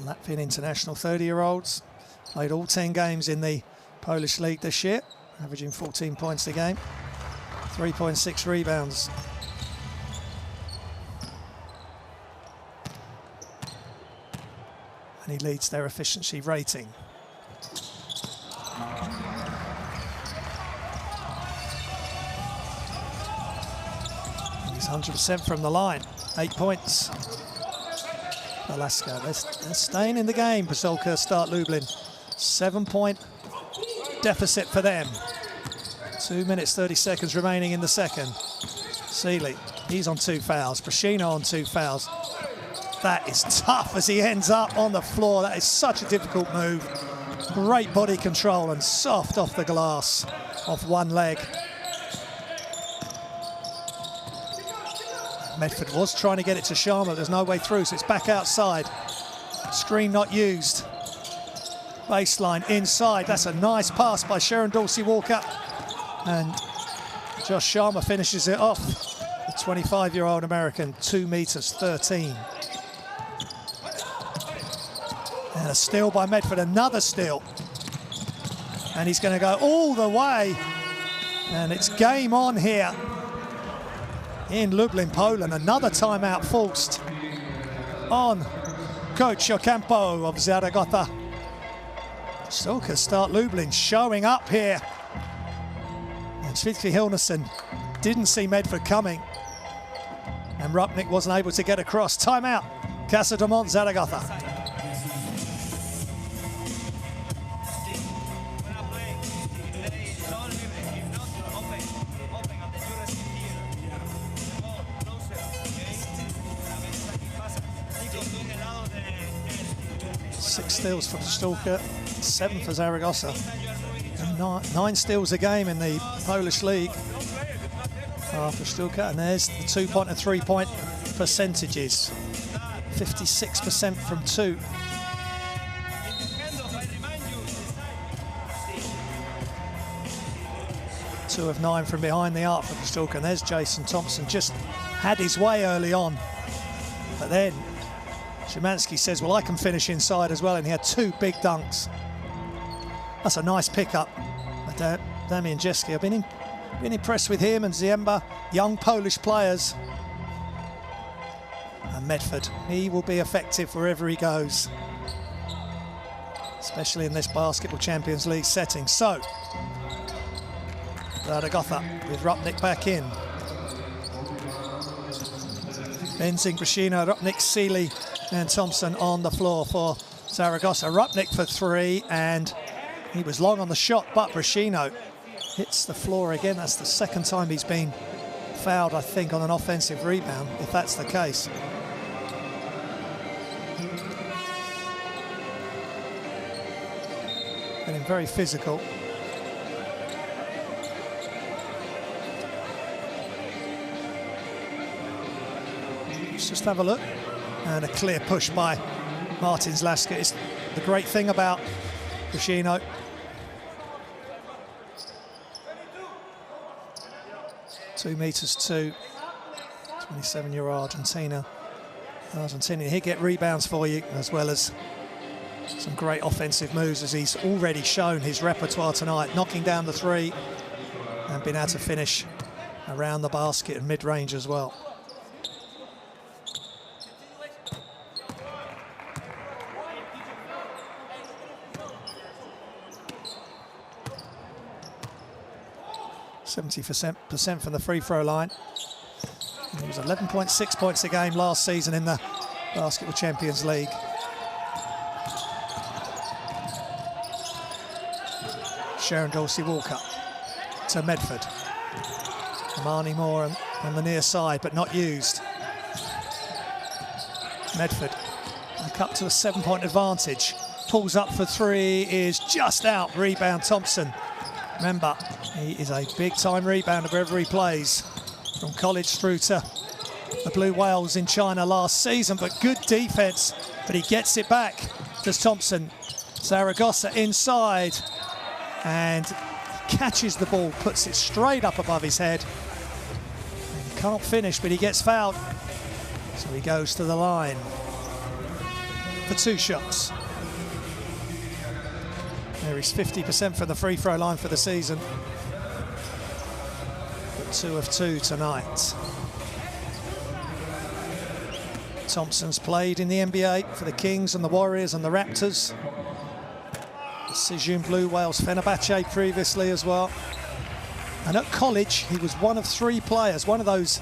Latvian international 30-year-olds. Played all 10 games in the Polish league this year, averaging 14 points a game. 3.6 rebounds. and he leads their efficiency rating. He's 100% from the line, 8 points. Alaska, they're staying in the game. Pszczo lka start Lublin. 7-point deficit for them. 2 minutes, 30 seconds remaining in the second. Seeley, he's on 2 fouls. Brashino on 2 fouls. That is tough as he ends up on the floor. That is such a difficult move. Great body control and soft off the glass, off one leg. Medford was trying to get it to Sharma. There's no way through, so it's back outside. Screen not used. Baseline inside. That's a nice pass by Sharon Dorsey-Walker. And Josh Sharma finishes it off. The 25-year-old American, 2 meters 13. And a steal by Medford, another steal. And he's going to go all the way. And it's game on here in Lublin, Poland. Another timeout forced on Coach Ocampo of Zaragoza. Pszczo lka start Lublin showing up here. And Svitki Hilnerson didn't see Medford coming. And Rupnik wasn't able to get across. Timeout, Casademont Zaragoza. Six steals for Pszczo lka, 7 for Zaragoza, and 9 steals a game in the Polish league for Pszczo lka. And there's the 2-point and 3-point percentages. 56% from 2. Two of 9 from behind the arc for Pszczo lka. And there's Jason Thompson, just had his way early on, but then Szymanski says, well, I can finish inside as well, and he had 2 big dunks. That's a nice pickup. Damian Jeski, I've been impressed with him and Ziemba, young Polish players. And Medford, he will be effective wherever he goes, especially in this Basketball Champions League setting. So, Zaragoza with Rupnik back in. Benzing, Brashino, Rupnik, Seeley and Thompson on the floor for Zaragoza. Rupnik for 3, and he was long on the shot, but Brashino hits the floor again. That's the second time he's been fouled, I think, on an offensive rebound, if that's the case. Getting very physical. Let's just have a look. And a clear push by Martins Laska. It's the great thing about Brashino. Two meters 2, 27-year-old Argentinian. He'll get rebounds for you, as well as some great offensive moves, as he's already shown his repertoire tonight, knocking down the 3 and being able to finish around the basket and mid-range as well. %70% from the free throw line. He was 11.6 points a game last season in the Basketball Champions League. Sharon Dorsey-Walker to Medford. Amani Moore on the near side, but not used. Medford back up to a 7-point advantage. Pulls up for 3, is just out. Rebound Thompson. Remember, he is a big-time rebounder wherever he plays, from college through to the Blue Whales in China last season, but good defense, but he gets it back. Does Thompson. Zaragoza inside, and catches the ball, puts it straight up above his head. Can't finish, but he gets fouled. So he goes to the line for 2 shots. There he's 50% from the free throw line for the season. But 2 of 2 tonight. Thompson's played in the NBA for the Kings and the Warriors and the Raptors. The Sejun Blue Whales Fenerbahce previously as well. And at college, he was one of 3 players. One of those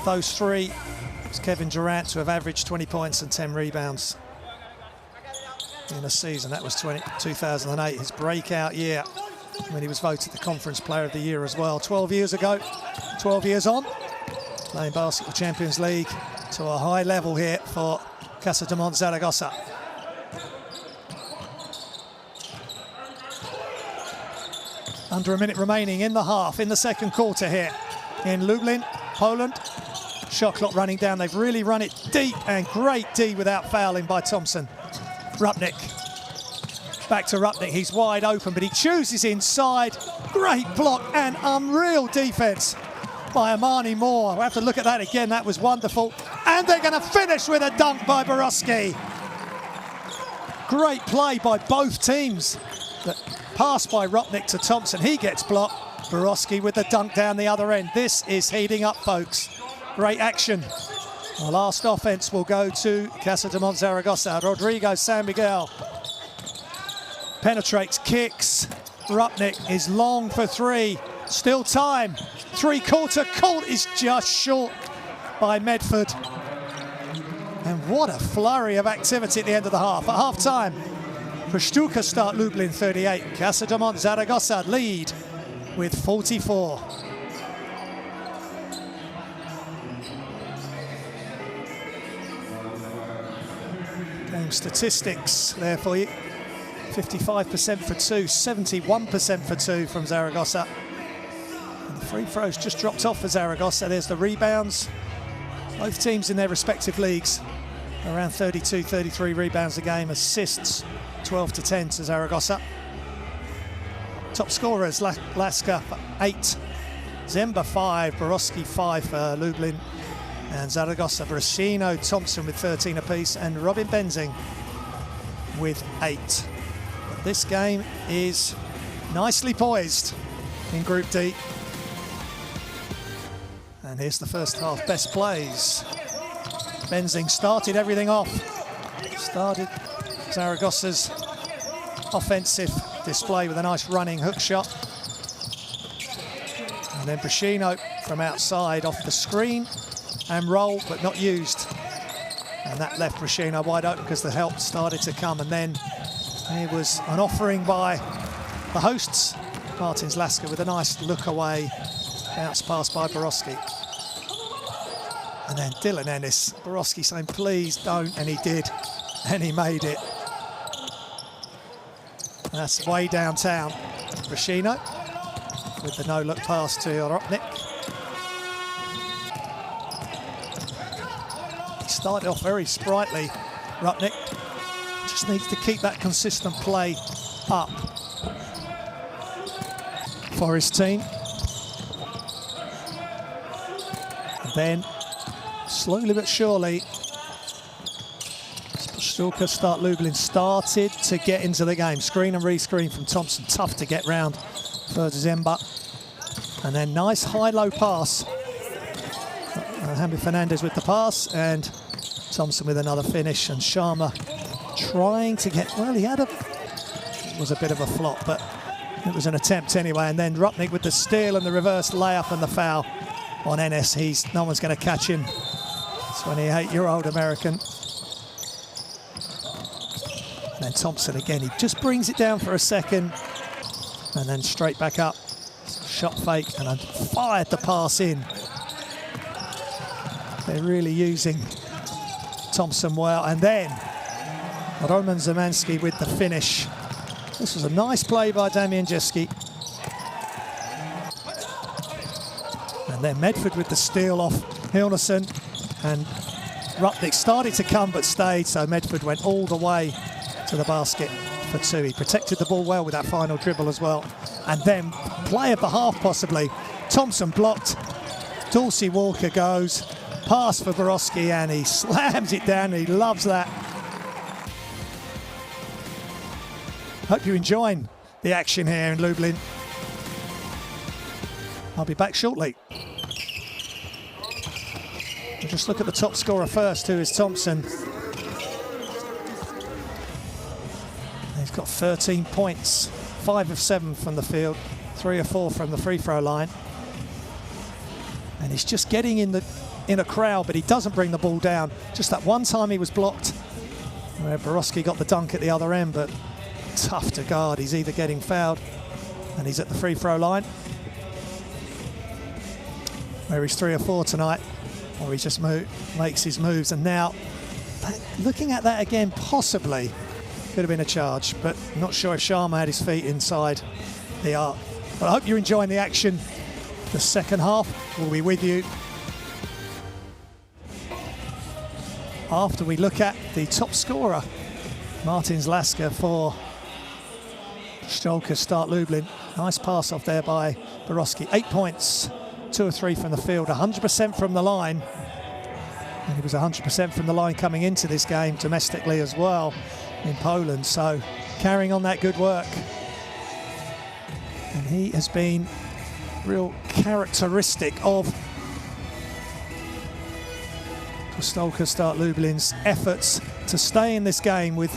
3 was Kevin Durant, to have averaged 20 points and 10 rebounds in a season. That was 2008, his breakout year, when he was voted the Conference Player of the Year as well. 12 years ago, 12 years on, playing Basketball Champions League to a high level here for Casademont Zaragoza. Under a minute remaining in the half, in the second quarter here in Lublin, Poland. Shot clock running down. They've really run it deep, and great D without fouling by Thompson. Rupnik. Back to Rupnik. He's wide open, but he chooses inside. Great block and unreal defense by Amani Moore. We'll have to look at that again. That was wonderful. And they're going to finish with a dunk by Borowski. Great play by both teams. That pass by Rupnik to Thompson. He gets blocked. Borowski with the dunk down the other end. This is heating up, folks. Great action. The last offense will go to Casademont Zaragoza. Rodrigo San Miguel penetrates, kicks. Rupnik is long for 3. Still time. Three-quarter court is just short by Medford. And what a flurry of activity at the end of the half. At half-time, Pszczo lka start Lublin 38. Casademont Zaragoza lead with 44. Game statistics there for you. 55% for 2, 71% for 2 from Zaragoza. And the free throws just dropped off for Zaragoza. There's the rebounds. Both teams in their respective leagues around 32, 33 rebounds a game. Assists 12 to 10 to Zaragoza. Top scorers, Laska 8, Zemba 5, Borowski 5 for Lublin, and Zaragoza, Brasino, Thompson with 13 apiece, and Robin Benzing with 8. But this game is nicely poised in Group D. And here's the first half best plays. Benzing started everything off. Started Zaragoza's offensive display with a nice running hook shot. And then Brasino from outside off the screen and roll, but not used. And that left Brasino wide open because the help started to come. And then it was an offering by the hosts. Martins Laska with a nice look away. Bounce pass by Borowski. And then Dylan Ennis, Borowski saying, please don't, and he did, and he made it. That's way downtown. Brasino with the no-look pass to Rupnik. He started off very sprightly, Rupnik. Just needs to keep that consistent play up for his team. And then, slowly but surely, Pszczo lka start Lublin started to get into the game. Screen and re-screen from Thompson, tough to get round for Zemba. And then nice high-low pass. Hamid Fernandez with the pass, and Thompson with another finish, and Sharma trying to get, well, it was a bit of a flop, but it was an attempt anyway. And then Rupnik with the steal and the reverse layup and the foul on Ennis. No one's going to catch him. 28-year-old American. And then Thompson again, he just brings it down for a second and then straight back up. Shot fake and then fired the pass in. They're really using Thompson well. And then Roman Zemanski with the finish. This was a nice play by Damian Jeski. And then Medford with the steal off Hilnerson. And Rupnik started to come but stayed, so Medford went all the way to the basket for 2. He protected the ball well with that final dribble as well. And then play of the half possibly. Thompson blocked. Dorsey Walker goes. Pass for Borowski and he slams it down. He loves that. Hope you're enjoying the action here in Lublin. I'll be back shortly. Just look at the top scorer first, who is Thompson. He's got 13 points, 5 of 7 from the field, 3 of 4 from the free throw line. And he's just getting in a crowd, but he doesn't bring the ball down. Just that one time he was blocked, where Borowski got the dunk at the other end, but tough to guard. He's either getting fouled, and he's at the free throw line, where he's 3 or 4 tonight, or he just makes his moves. And now, looking at that again, possibly could have been a charge, but not sure if Sharma had his feet inside the arc. But I hope you're enjoying the action. The second half will be with you after we look at the top scorer, Martin Zaragoza for Pszczo lka Start Lublin. Nice pass off there by Borowski. 8 points, 2 of 3 from the field, 100% from the line. And he was 100% from the line coming into this game domestically as well in Poland. So carrying on that good work. And he has been real characteristic of Pszczo lka Start Lublin's efforts to stay in this game with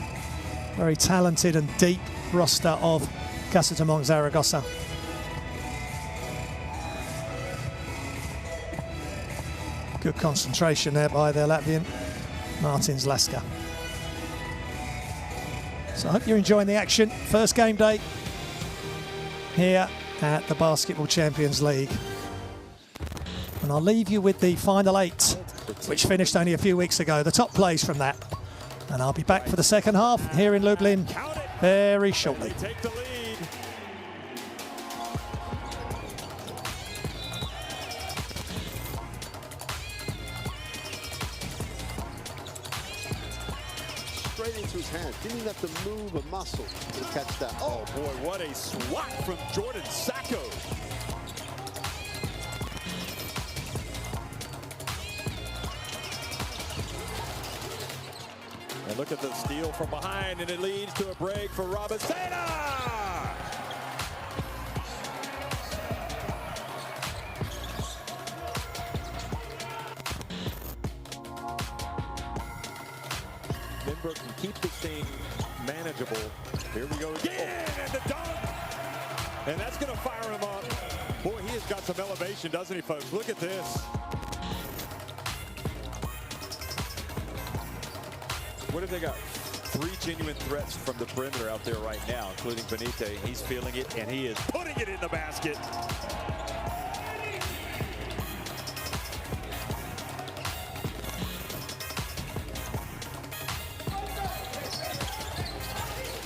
very talented and deep roster of Casademont Zaragoza. Good concentration there by the Latvian, Martin Zaragoza. So I hope you're enjoying the action. First game day here at the Basketball Champions League. And I'll leave you with the final 8, which finished only a few weeks ago. The top plays from that. And I'll be back for the second half here in Lublin very shortly. Take the lead. Straight into his hand. Didn't even have to move a muscle to catch that. Oh boy, what a swat from Jordan Sacco. And look at the steal from behind, and it leads to a break for Robinson. Lindbergh can keep this thing manageable. Here we go again, and the dunk. And that's going to fire him up. Boy, he has got some elevation, doesn't he, folks? Look at this. What have they got? 3 genuine threats from the perimeter out there right now, including Benite. He's feeling it, and he is putting it in the basket.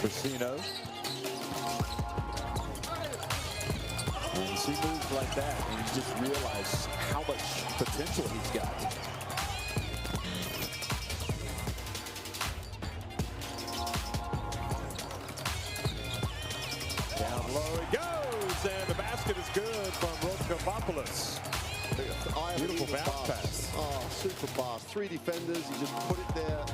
Pacino. And you see moves like that, and you just realize how much potential he's got. Down low he goes, and the basket is good from Rokapopoulos. Beautiful bounce pass. Oh, super fast. 3 defenders, he just put it there.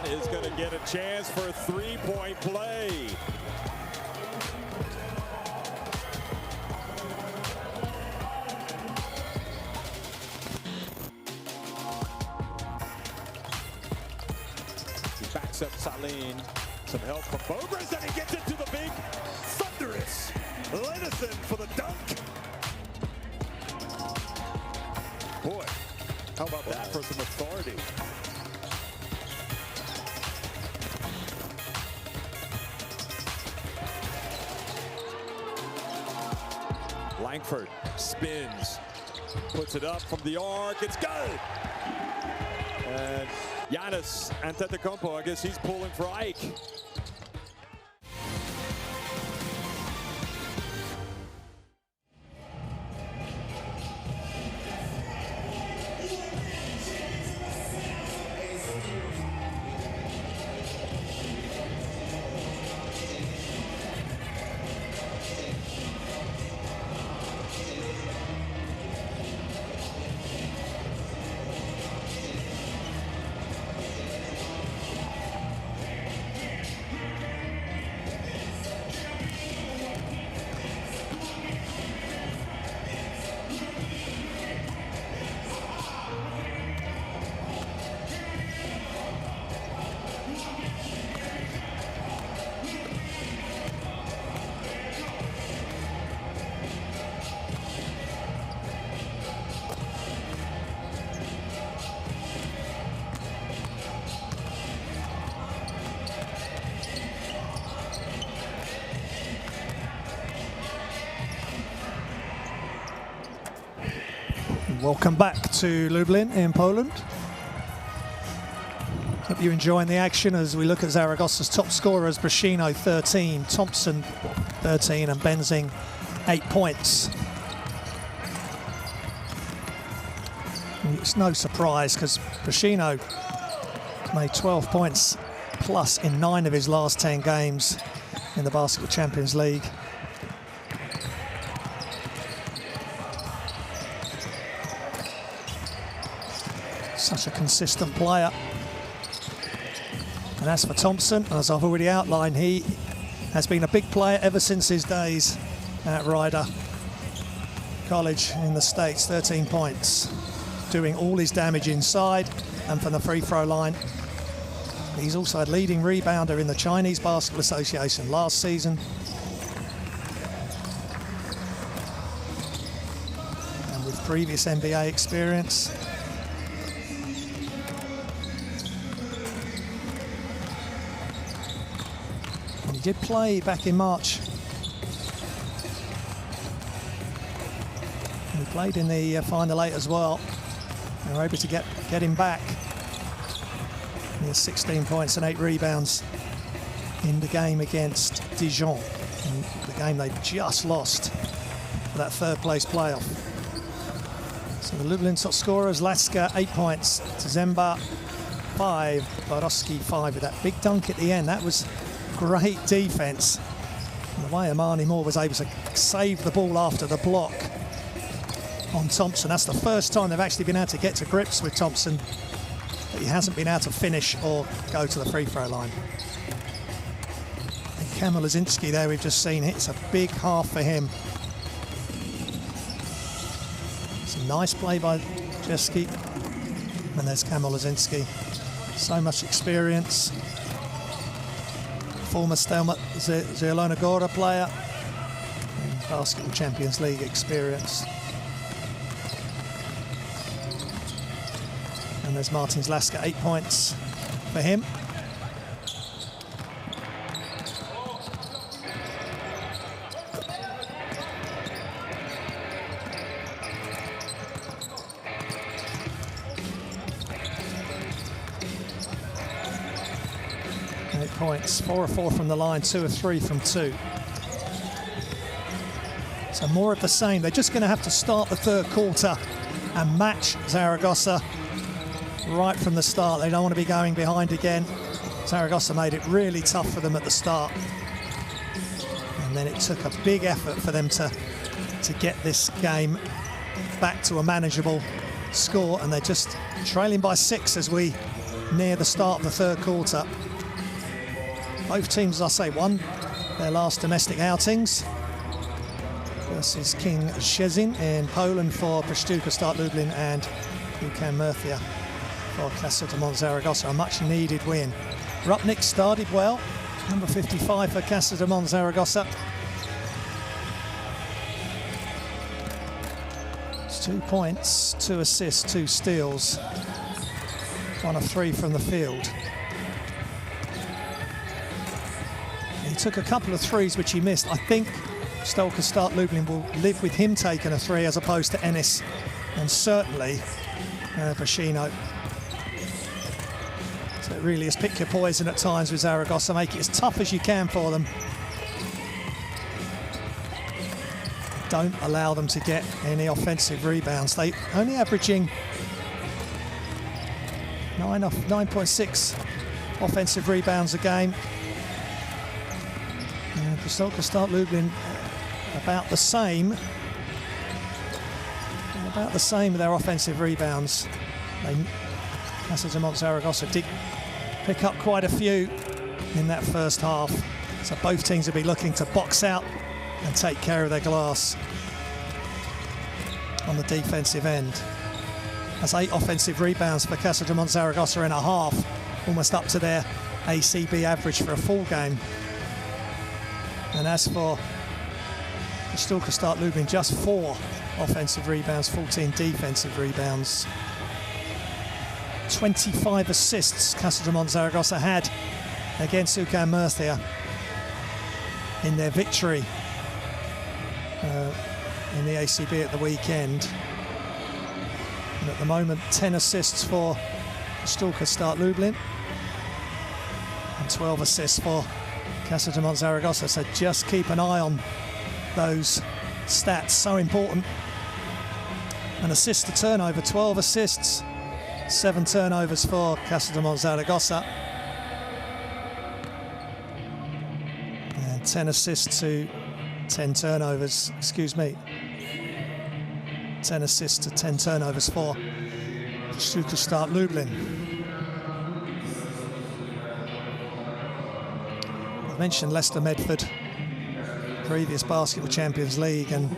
Is going to get a chance for a 3-point play. He backs up Salin. Some help from Bogers, and he gets it to the big, thunderous Lenison for the dunk. Boy, how about that for some authority? Langford spins, puts it up from the arc, it's good! And Giannis Antetokounmpo, I guess he's pulling for Ike. Welcome back to Lublin in Poland. Hope you're enjoying the action as we look at Zaragoza's top scorers. Brashino 13, Thompson 13 and Benzing 8 points. And it's no surprise because Brashino made 12 points plus in 9 of his last 10 games in the Basketball Champions League. Such a consistent player. And as for Thompson, as I've already outlined, he has been a big player ever since his days at Ryder College in the States. 13 points, doing all his damage inside and from the free throw line. He's also a leading rebounder in the Chinese Basketball Association last season. And with previous NBA experience. And he did play back in March. And he played in the Final 8 as well. They were able to get him back. He has 16 points and 8 rebounds in the game against Dijon, in the game they just lost for that third place playoff. So the Lublin top scorers: Laska 8 points, Zemba 5, Borowski 5 with that big dunk at the end. That was great defense. And the way Amani Moore was able to save the ball after the block on Thompson. That's the first time they've actually been able to get to grips with Thompson. But he hasn't been able to finish or go to the free throw line. And Kamil Lazinski there, we've just seen, it's a big half for him. It's a nice play by Jeski. And there's Kamil Lazinski. So much experience. Former Stelma Zielona Góra player. And Basketball Champions League experience. And there's Martins Laska, 8 points for him. Points, 4 of 4 from the line, 2 of 3 from 2. So more of the same. They're just going to have to start the third quarter and match Zaragoza right from the start. They don't want to be going behind again. Zaragoza made it really tough for them at the start. And then it took a big effort for them to get this game back to a manageable score. And they're just trailing by 6 as we near the start of the third quarter. Both teams, as I say, won their last domestic outings versus King Szczecin in Poland for Pszczo Lublin and UKAM Murcia for Casademont Zaragoza. A much needed win. Rupnik started well, number 55 for Casademont Zaragoza. It's 2 points, 2 assists, 2 steals, 1 of 3 from the field. He took a couple of threes which he missed. I think Pszczo lka Lublin will live with him taking a 3 as opposed to Ennis and certainly Brashino. So it really is pick your poison at times with Zaragoza. Make it as tough as you can for them. Don't allow them to get any offensive rebounds. They only averaging 9.6 offensive rebounds a game. Pszczo lka Lublin about the same with their offensive rebounds. Casademont Zaragoza did pick up quite a few in that first half, so both teams will be looking to box out and take care of their glass on the defensive end. That's 8 offensive rebounds for Casademont Zaragoza in a half, almost up to their ACB average for a full game. And as for Pszczo lka Lublin, just 4 offensive rebounds, 14 defensive rebounds. 25 assists Casademont Zaragoza had against UKAM Murcia in their victory in the ACB at the weekend. And at the moment, 10 assists for Pszczo lka Start Lublin and 12 assists for Casademont Zaragoza. So just keep an eye on those stats, so important. An assist to turnover, 12 assists, 7 turnovers for Casademont Zaragoza. And 10 assists to 10 turnovers, 10 assists to 10 turnovers for Pszczo lka Start Lublin. I mentioned Leicester Medford, previous Basketball Champions League, and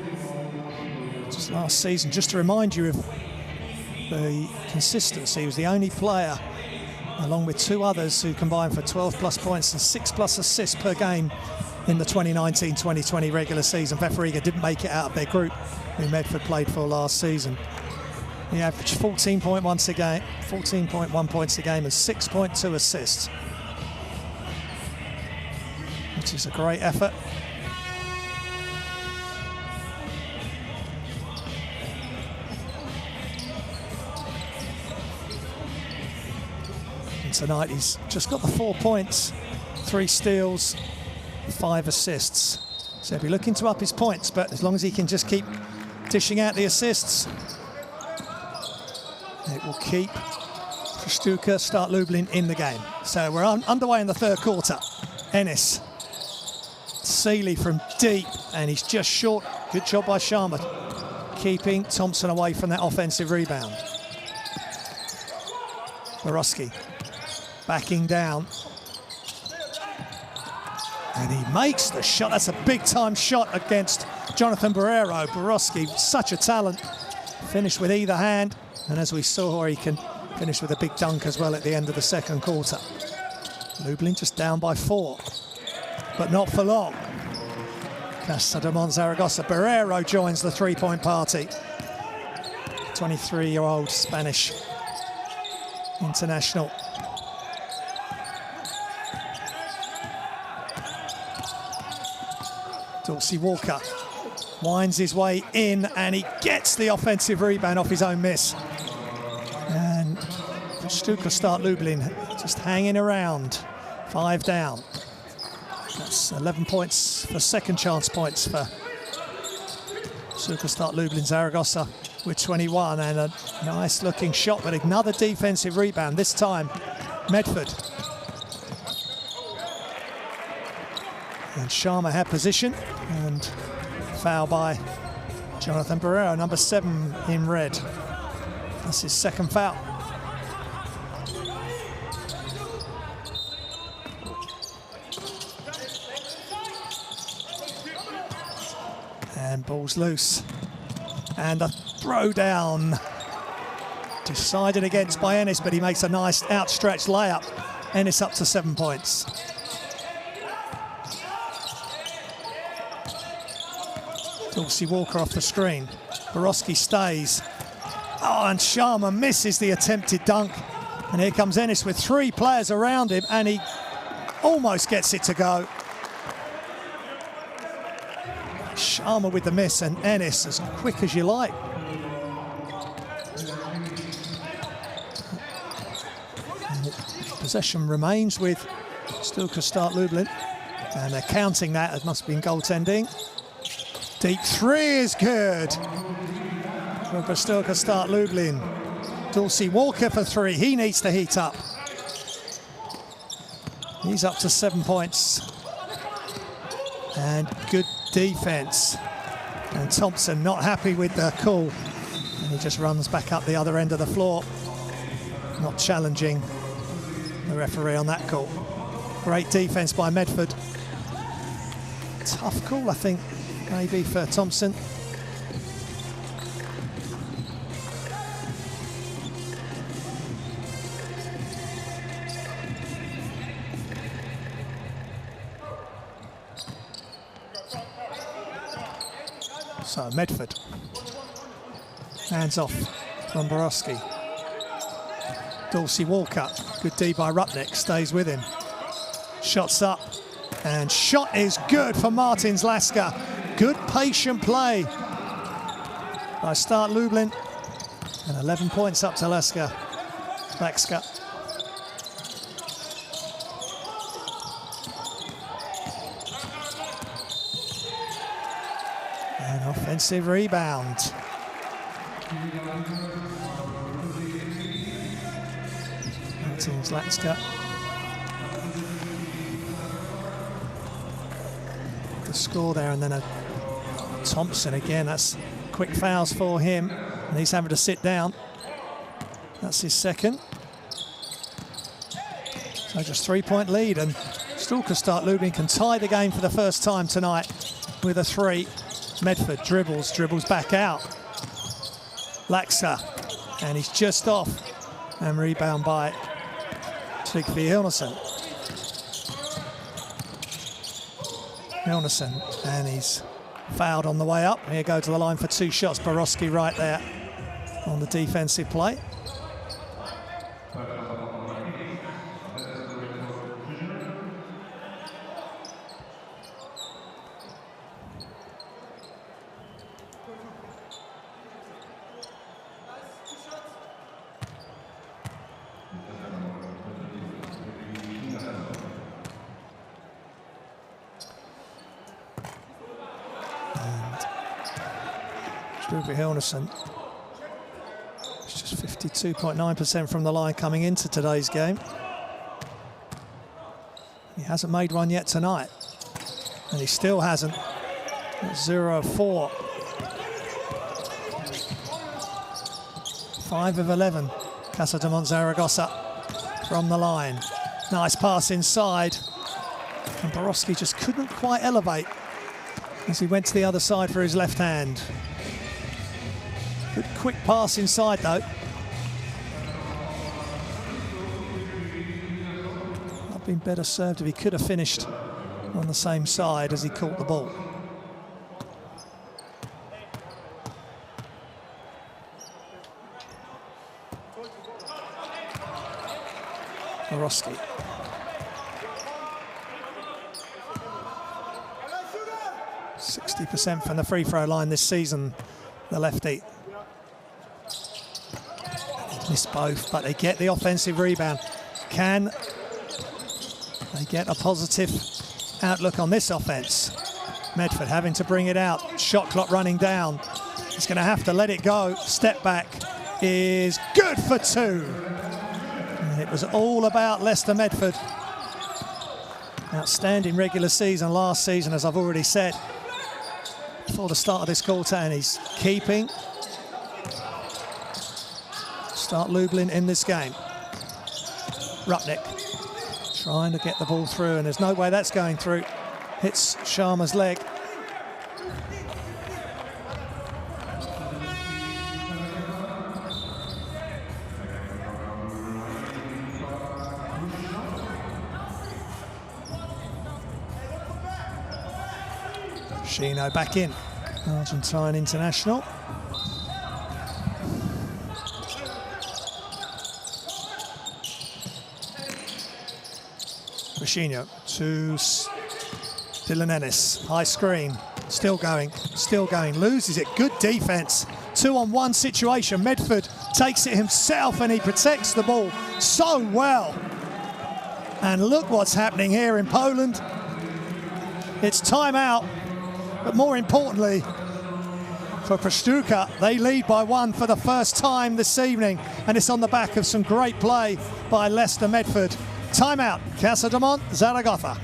just last season, just to remind you of the consistency, he was the only player, along with 2 others, who combined for 12+ points and 6+ assists per game in the 2019-2020 regular season. Vefariga didn't make it out of their group, who Medford played for last season. He averaged 14.1 points a game and 6.2 assists, which is a great effort. And tonight he's just got the 4 points, 3 steals, 5 assists. So he'll be looking to up his points, but as long as he can just keep dishing out the assists, it will keep Pszczo lka Start Lublin in the game. So we're underway in the third quarter. Ennis, Seeley from deep, and he's just short. Good job by Sharma, keeping Thompson away from that offensive rebound. Borowski backing down, and he makes the shot. That's a big-time shot against Jonathan Barrero. Borowski, such a talent, finished with either hand, and as we saw, he can finish with a big dunk as well at the end of the second quarter. Lublin just down by 4, but not for long. Casademont Zaragoza. Barrero joins the three-point party. 23-year-old Spanish international. Dorsey Walker winds his way in, and he gets the offensive rebound off his own miss. And Pszczo lka Start Lublin just hanging around, 5 down. That's 11 points for second chance points for Pszczo lka Start Lublin. Zaragoza with 21, and a nice looking shot, but another defensive rebound, this time Medford. And Sharma had position, and foul by Jonathan Barrero, number 7 in red. That's his second foul. And ball's loose. And a throw down. Decided against by Ennis, but he makes a nice outstretched layup. Ennis up to 7 points. Dorsey Walker off the screen. Borowski stays. Oh, and Sharma misses the attempted dunk. And here comes Ennis with 3 players around him, and he almost gets it to go. Sharma with the miss, and Ennis as quick as you like. Possession remains with Pszczo lka Start Lublin, and they're counting that. It must have been goaltending. Deep 3 is good for Pszczo lka Start Lublin. Dorsey Walker for 3. He needs to heat up. He's up to 7 points. And good defense. And Thompson not happy with the call. And he just runs back up the other end of the floor, not challenging the referee on that call. Great defense by Medford. Tough call, I think, maybe for Thompson. So Medford, hands off from Borowski. Dorsey Walker, good D by Rupnik, stays with him. Shots up, and shot is good for Martins Laska. Good patient play by Start Lublin. And 11 points up to Lexka. An offensive rebound. Martins Lexka. The score there, and then a Thompson again. That's quick fouls for him, and he's having to sit down. That's his second. So just 3-point lead, and Stalkerstad Lublin can tie the game for the first time tonight with a 3. Medford dribbles back out. Laxa, and he's just off, and rebound by Trygve Hilnerson, and he's fouled on the way up. He'll go to the line for 2 shots. Borowski right there on the defensive play. Trygve Hilnerson. It's just 52.9% from the line coming into today's game. He hasn't made one yet tonight, and he still hasn't. 0 of 4. 5 of 11. Casademont Zaragoza from the line. Nice pass inside, and Borowski just couldn't quite elevate as he went to the other side for his left hand. Good quick pass inside though. Not been better served if he could have finished on the same side as he caught the ball. Borowski. %60% from the free throw line this season, the lefty. Missed both, but they get the offensive rebound. Can they get a positive outlook on this offense? Medford having to bring it out. Shot clock running down. He's going to have to let it go. Step back is good for 2. And it was all about Leicester Medford. Outstanding regular season last season, as I've already said, before the start of this quarter, and he's keeping Start Lublin in this game. Rupnik trying to get the ball through, and there's no way that's going through. Hits Sharma's leg. Shino back in, Argentine international. Rashino to Dylan Ennis, high screen, still going, loses it, good defense. 2-on-1 situation, Medford takes it himself and he protects the ball so well. And look what's happening here in Poland. It's timeout, but more importantly, for Pszczo lka, they lead by 1 for the first time this evening, and it's on the back of some great play by Leicester Medford. Timeout, Casademont Zaragoza.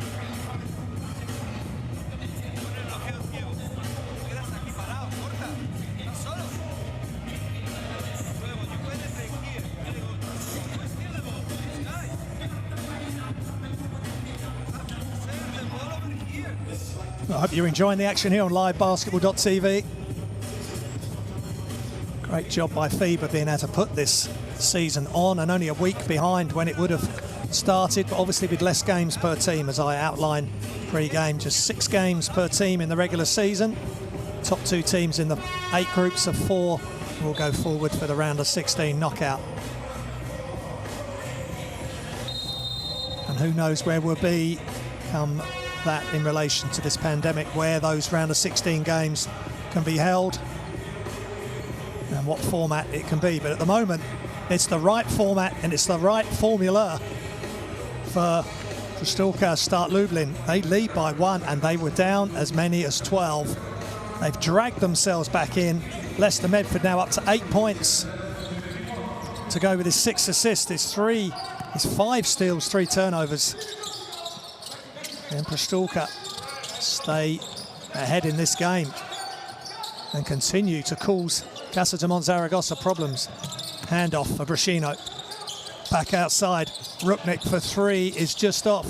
I hope you're enjoying the action here on livebasketball.tv. Great job by FIBA being able to put this season on, and only a week behind when it would have started, but obviously with less games per team, as I outlined pre-game. Just 6 games per team in the regular season. Top 2 teams in the 8 groups of 4 will go forward for the round of 16 knockout. And who knows where we'll be come that in relation to this pandemic, where those round of 16 games can be held. and what format it can be. But at the moment, it's the right format and it's the right formula for Pszczo lka start Lublin. They lead by 1 and they were down as many as 12. They've dragged themselves back in. Leicester Medford now up to 8 points to go with his 6 assists, his 5 steals, 3 turnovers. And Pszczo lka stay ahead in this game and continue to cause Casademont Zaragoza problems. Handoff for Brashino. Back outside. Ruknik for 3 is just off.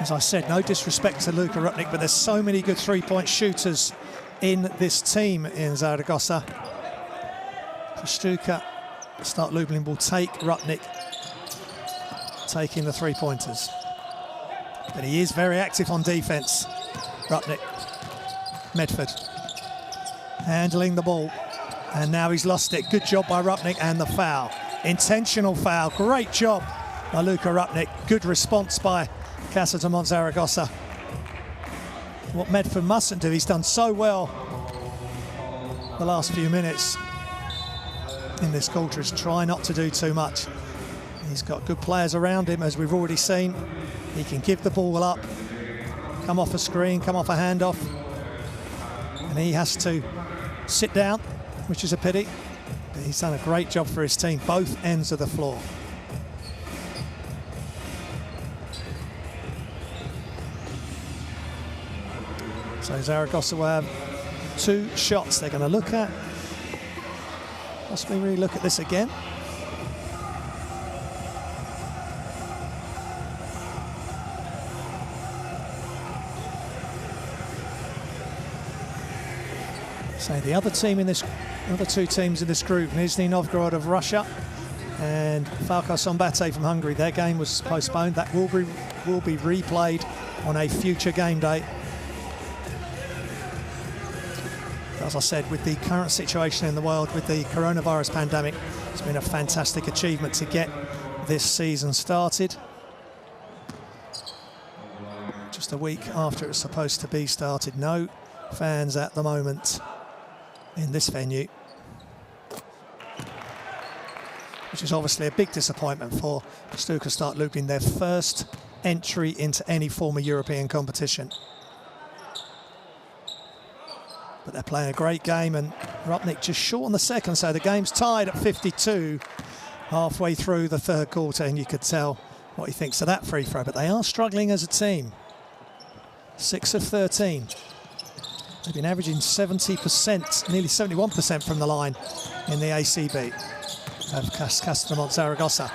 As I said, no disrespect to Luka Ruknik, but there's so many good three-point shooters in this team in Zaragoza. Pszczo lka start Lublin will take Ruknik taking the three-pointers. But he is very active on defense. Ruknik. Medford handling the ball. And now he's lost it. Good job by Ruknik, and the foul. Intentional foul. Great job by Luka Ruknik. Good response by Casademont Zaragoza. What Medford mustn't do, he's done so well the last few minutes in this quarter, is try not to do too much. He's got good players around him, as we've already seen. He can give the ball up, come off a screen, come off a handoff, and he has to sit down, which is a pity. But he's done a great job for his team, both ends of the floor. So Zaragoza will have 2 shots they're going to look at. Possibly really look at this again. So the other team in this, other 2 teams in this group, Nizhny Novgorod of Russia and Falco Sombate from Hungary. Their game was postponed. That will be replayed on a future game day. As I said, with the current situation in the world, with the coronavirus pandemic, it's been a fantastic achievement to get this season started. Just a week after it's supposed to be started. No fans at the moment in this venue, which is obviously a big disappointment for Pszczo lka start Lublin, their first entry into any form of European competition. But they're playing a great game, and Ruknik just short on the second, so the game's tied at 52 halfway through the third quarter, and you could tell what he thinks of that free throw. But they are struggling as a team. 6 of 13. They've been averaging 70%, nearly 71% from the line in the ACB of Casademont Zaragoza.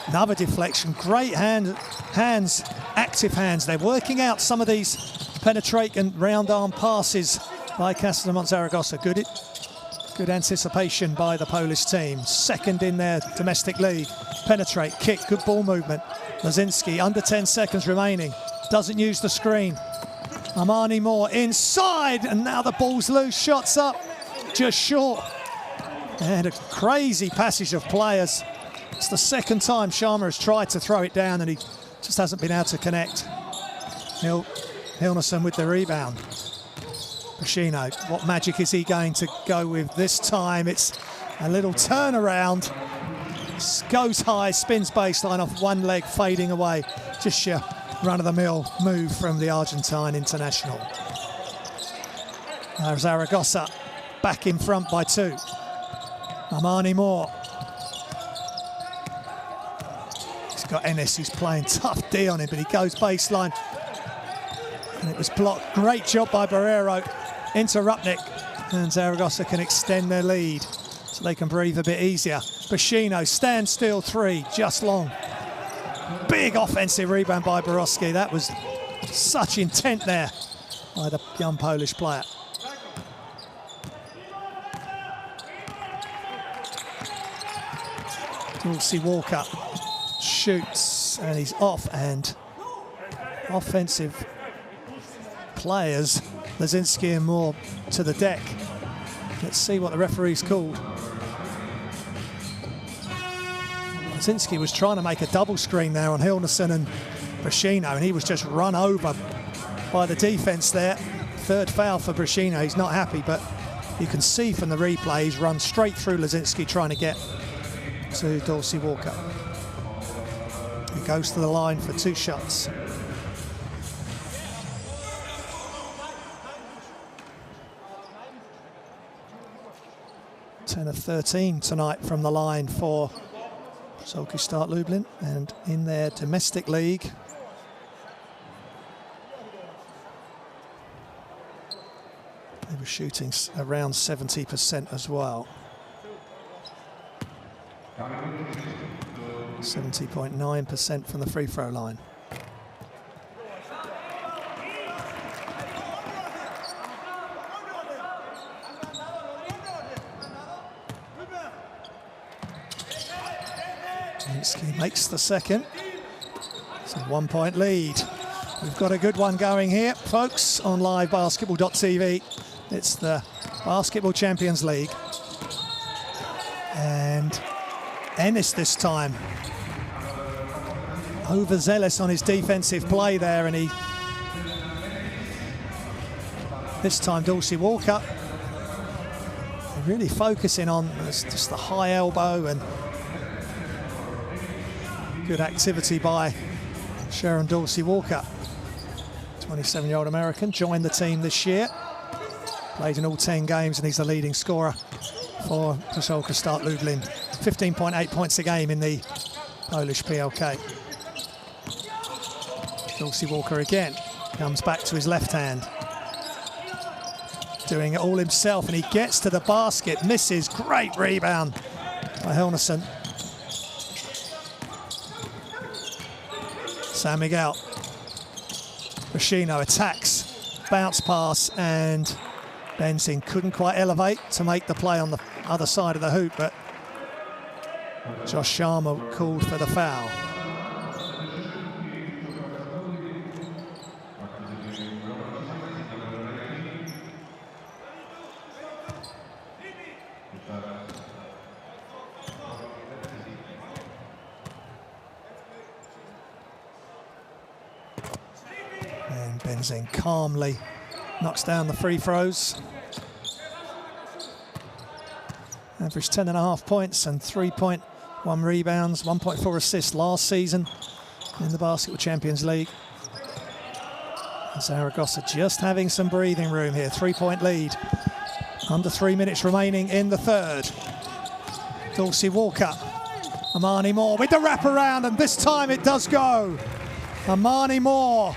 Another deflection, great hands, active hands. They're working out some of these penetrate and round arm passes by Casademont Zaragoza. Good anticipation by the Polish team. Second in their domestic league. Penetrate, kick, good ball movement. Lazinski, under 10 seconds remaining. Doesn't use the screen. Armani Moore inside, and now the ball's loose. Shots up, just short. And a crazy passage of players. It's the second time Sharma has tried to throw it down, and he just hasn't been able to connect. Hilnerson with the rebound. Brashino, what magic is he going to go with this time? It's a little turnaround. Goes high, spins baseline off one leg, fading away. Just your run-of-the-mill move from the Argentine international. Zaragoza back in front by 2. Armani Moore. He's got Ennis, who's playing tough D on him, but he goes baseline. And it was blocked. Great job by Barrero into Ruknik. And Zaragoza can extend their lead so they can breathe a bit easier. Brashino, standstill 3, just long. Big offensive rebound by Borowski. That was such intent there by the young Polish player. Dulcie Walker shoots and he's off, and offensive players, Lazinski and Moore, to the deck. Let's see what the referee's called. Lazinski was trying to make a double screen there on Hilnerson and Brashino, and he was just run over by the defense there. Third foul for Brashino. He's not happy, but you can see from the replays, run straight through Lazinski trying to get to Dorsey Walker. He goes to the line for 2 shots. Ten of 13 tonight from the line for Pszczo Start Lublin, and in their domestic league, they were shooting around 70% as well. 70.9% from the free throw line. Lazinski makes the second. It's a 1-point lead. We've got a good one going here, folks, on livebasketball.tv. It's the Basketball Champions League. And Ennis this time overzealous on his defensive play there, and this time Dorsey Walker really focusing on just the high elbow, and good activity by Sharon Dorsey Walker. 27-year-old American, joined the team this year, played in all 10 games, and he's the leading scorer for Pszczo Start Lublin. 15.8 points a game in the Polish PLK. Dorsey Walker again comes back to his left hand, doing it all himself, and he gets to the basket, misses. Great rebound by Helnason. San Miguel. Rashino attacks, bounce pass, and Benzing couldn't quite elevate to make the play on the other side of the hoop, but Josh Sharma called for the foul. And Benzing calmly knocks down the free throws. Averaged 10.5 points and 3.1 rebounds, 1.4 assists last season in the Basketball Champions League. And Zaragoza just having some breathing room here. 3-point lead. Under 3 minutes remaining in the third. Dorsey Walker. Amani Moore with the wraparound, and this time it does go. Amani Moore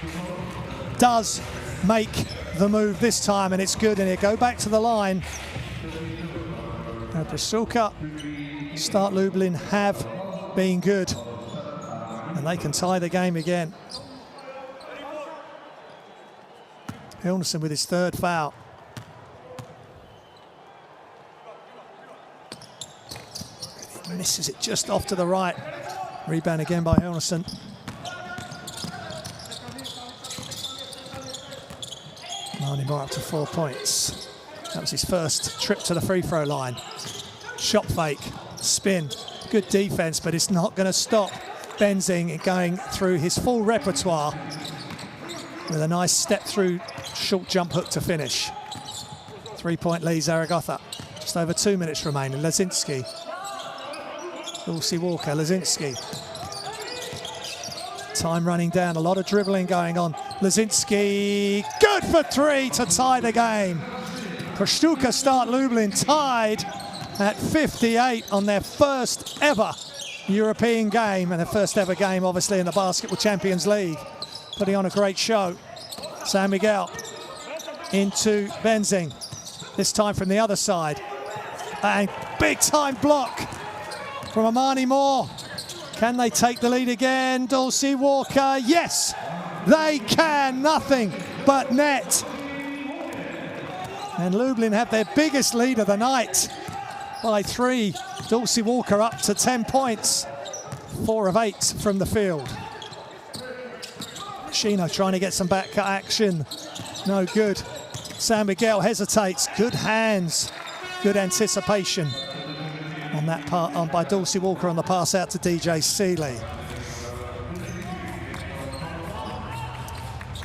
does make the move this time, and it's good, and he'll go back to the line. Pszczo Start Lublin have been good, and they can tie the game again. Helnason with his third foul. He misses it just off to the right. Rebound again by Helnason. Marnie Moore up to 4 points. That was his first trip to the free throw line. Shot fake, spin, good defense, but it's not going to stop Benzing going through his full repertoire with a nice step through short jump hook to finish. 3-point lead Zaragoza. Just over 2 minutes remaining. Lazinski. Dorsey Walker, Lazinski. Time running down, a lot of dribbling going on. Lazinski, good for 3 to tie the game. Pszczo Start Lublin tied at 58 on their first ever European game, and their first ever game obviously in the Basketball Champions League. Putting on a great show. San Miguel into Benzing, this time from the other side. And big time block from Amani Moore. Can they take the lead again? Dorsey Walker, yes, they can. Nothing but net. And Lublin have their biggest lead of the night by 3. Dorsey Walker up to 10 points. 4 of 8 from the field. Shino trying to get some back cut action. No good. San Miguel hesitates. Good hands. Good anticipation on that part on by Dorsey Walker on the pass out to DJ Seeley.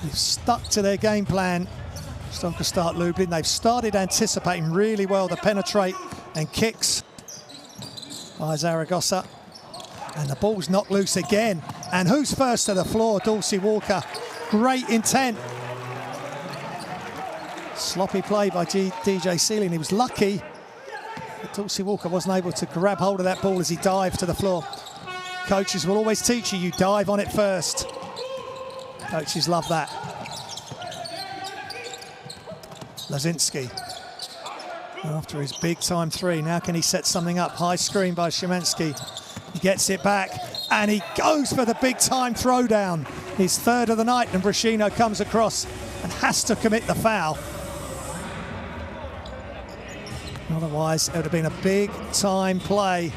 They've stuck to their game plan Pszczo lka start Lublin. They've started anticipating really well the penetrate and kicks by Zaragoza. And the ball's knocked loose again. And who's first to the floor? Dulcie Walker. Great intent. Sloppy play by DJ Seeley, and he was lucky that Dulcie Walker wasn't able to grab hold of that ball as he dived to the floor. Coaches will always teach you dive on it first. Coaches love that. Lazinski, after his big time three, now can he set something up? High screen by Szymanski. He gets it back and he goes for the big time throwdown. His third of the night, and Pszczo comes across and has to commit the foul. Otherwise, it would have been a big time play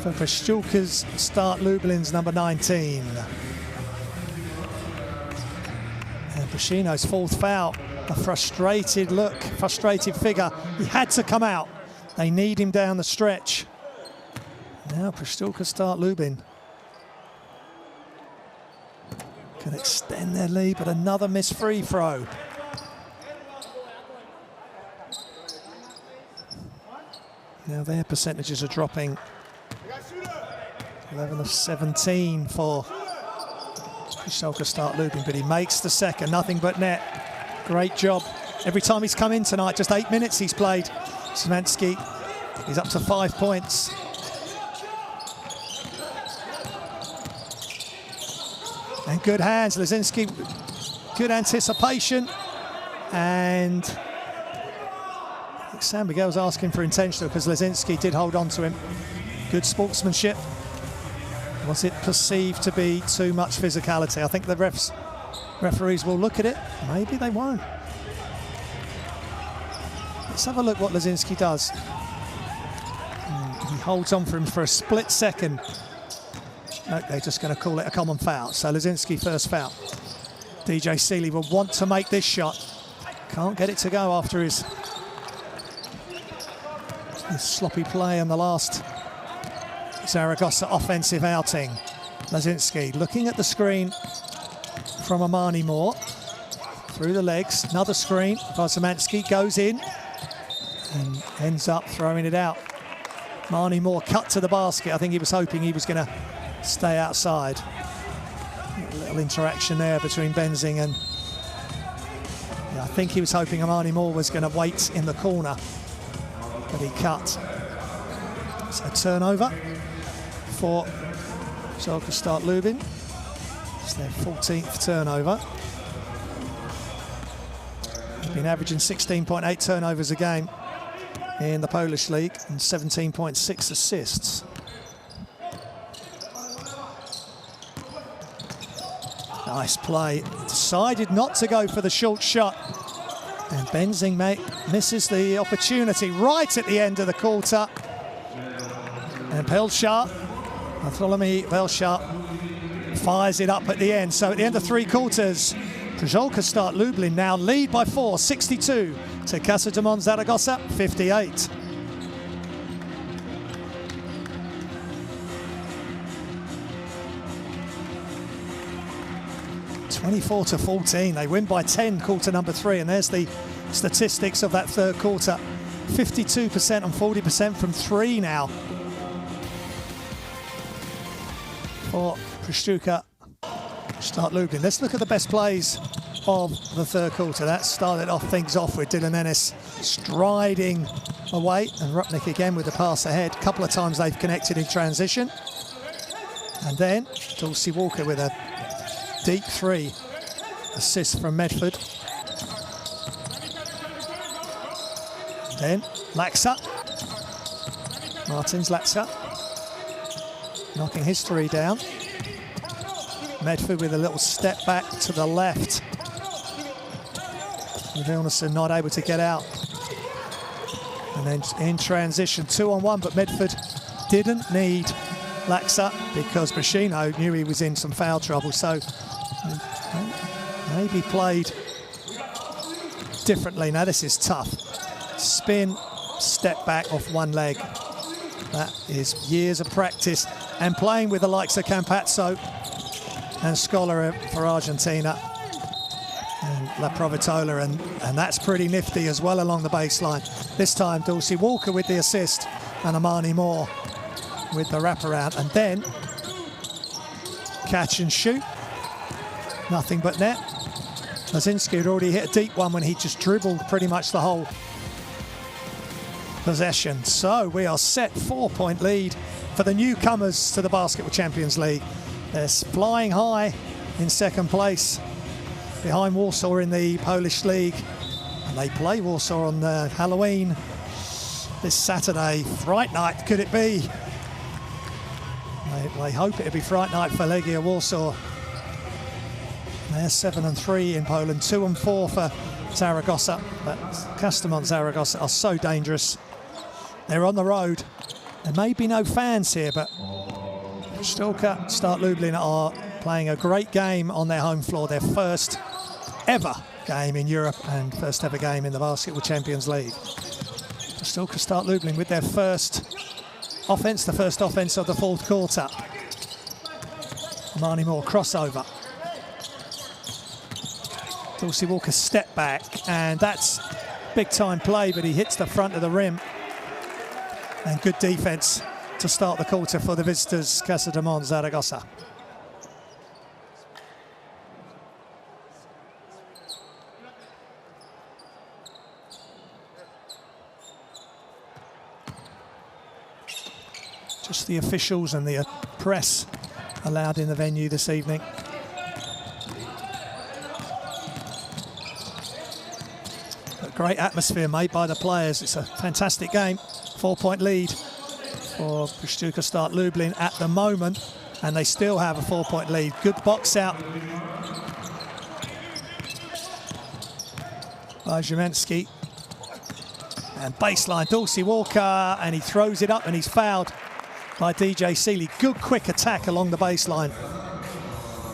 for Pszczo lka's start Lublin's number 19. And Pszczo's fourth foul, a frustrated look, frustrated figure. He had to come out. They need him down the stretch. Now Pszczo lka start Lublin can extend their lead, but another missed free throw. Now their percentages are dropping. 11 of 17 for Pszczo lka start Lublin, but he makes the second, nothing but net. Great job. Every time he's come in tonight, just 8 minutes he's played. Szymanski, he's up to 5 points. And good hands, Lazinski, good anticipation. And Sam Miguel's asking for intentional because Lazinski did hold on to him. Good sportsmanship. Was it perceived to be too much physicality? I think the referees will look at it. Maybe they won't. Let's have a look what Lazinski does. He holds on for him for a split second. No, they're just going to call it a common foul. So Lazinski first foul. DJ Seeley will want to make this shot. Can't get it to go after his sloppy play in the last Zaragoza offensive outing. Lazinski looking at the screen from Amani Moore. Through the legs, another screen. Szymanski goes in and ends up throwing it out. Amani Moore cut to the basket. I think he was hoping he was going to stay outside. A little interaction there between Benzing and... I think he was hoping Amani Moore was going to wait in the corner, but he cut. So turnover for Pszczo lka start Lublin. It's their 14th turnover. They've been averaging 16.8 turnovers a game in the Polish league and 17.6 assists. Nice play. Decided not to go for the short shot. And Benzing misses the opportunity right at the end of the quarter. And Bartholomew Pelchar fires it up at the end. So at the end of 3 quarters, Pszczo lka start Lublin now lead by 4, 62 to Casademont Zaragoza, 58. (24-14). They win by 10 quarter number 3, and there's the statistics of that third quarter. 52% and 40% from 3 now for Pszczo lka start Lublin. Let's look at the best plays of the third quarter. That started things off with Dylan Ennis striding away, and Rupnik again with the pass ahead. A couple of times they've connected in transition. And then Dulcie Walker with a deep 3 assist from Medford. Then Laksa, Martins Laksa, knocking his 3 down. Medford with a little step back to the left. Vilnius not able to get out. And then in transition, 2-on-1, but Medford didn't need Laksa because Pszczo knew he was in some foul trouble, so maybe played differently. Now this is tough. Spin, step back off one leg. That is years of practice and playing with the likes of Campazzo and Scholar for Argentina. And La Provitola, and that's pretty nifty as well along the baseline. This time, Dulcie Walker with the assist, and Amani Moore with the wraparound. And then, catch and shoot. Nothing but net. Lazinski had already hit a deep one when he just dribbled pretty much the whole possession. So we are set, 4-point lead for the newcomers to the Basketball Champions League. They're flying high in second place behind Warsaw in the Polish League. And they play Warsaw on Halloween this Saturday. Fright night, could it be? They hope it'll be fright night for Legia Warsaw. They're 7-3 in Poland, 2-4 for Zaragoza. But Casademont Zaragoza are so dangerous. They're on the road. There may be no fans here, but Pszczo lka Start Lublin are playing a great game on their home floor. Their first ever game in Europe and first ever game in the Basketball Champions League. Pszczo lka Start Lublin with their first offense, the first offense of the fourth quarter. Amani Moore crossover. Dulcie Walker step back, and that's big time play, but he hits the front of the rim. And good defense to start the quarter for the visitors, Casademont Zaragoza. Just the officials and the press allowed in the venue this evening. A great atmosphere made by the players. It's a fantastic game. 4-point lead for Pszczo lka Start Lublin at the moment, and they still have a 4-point lead. Good box out by Ziemensky. And baseline, Dulcie Walker, and he throws it up and he's fouled by DJ Seeley. Good quick attack along the baseline.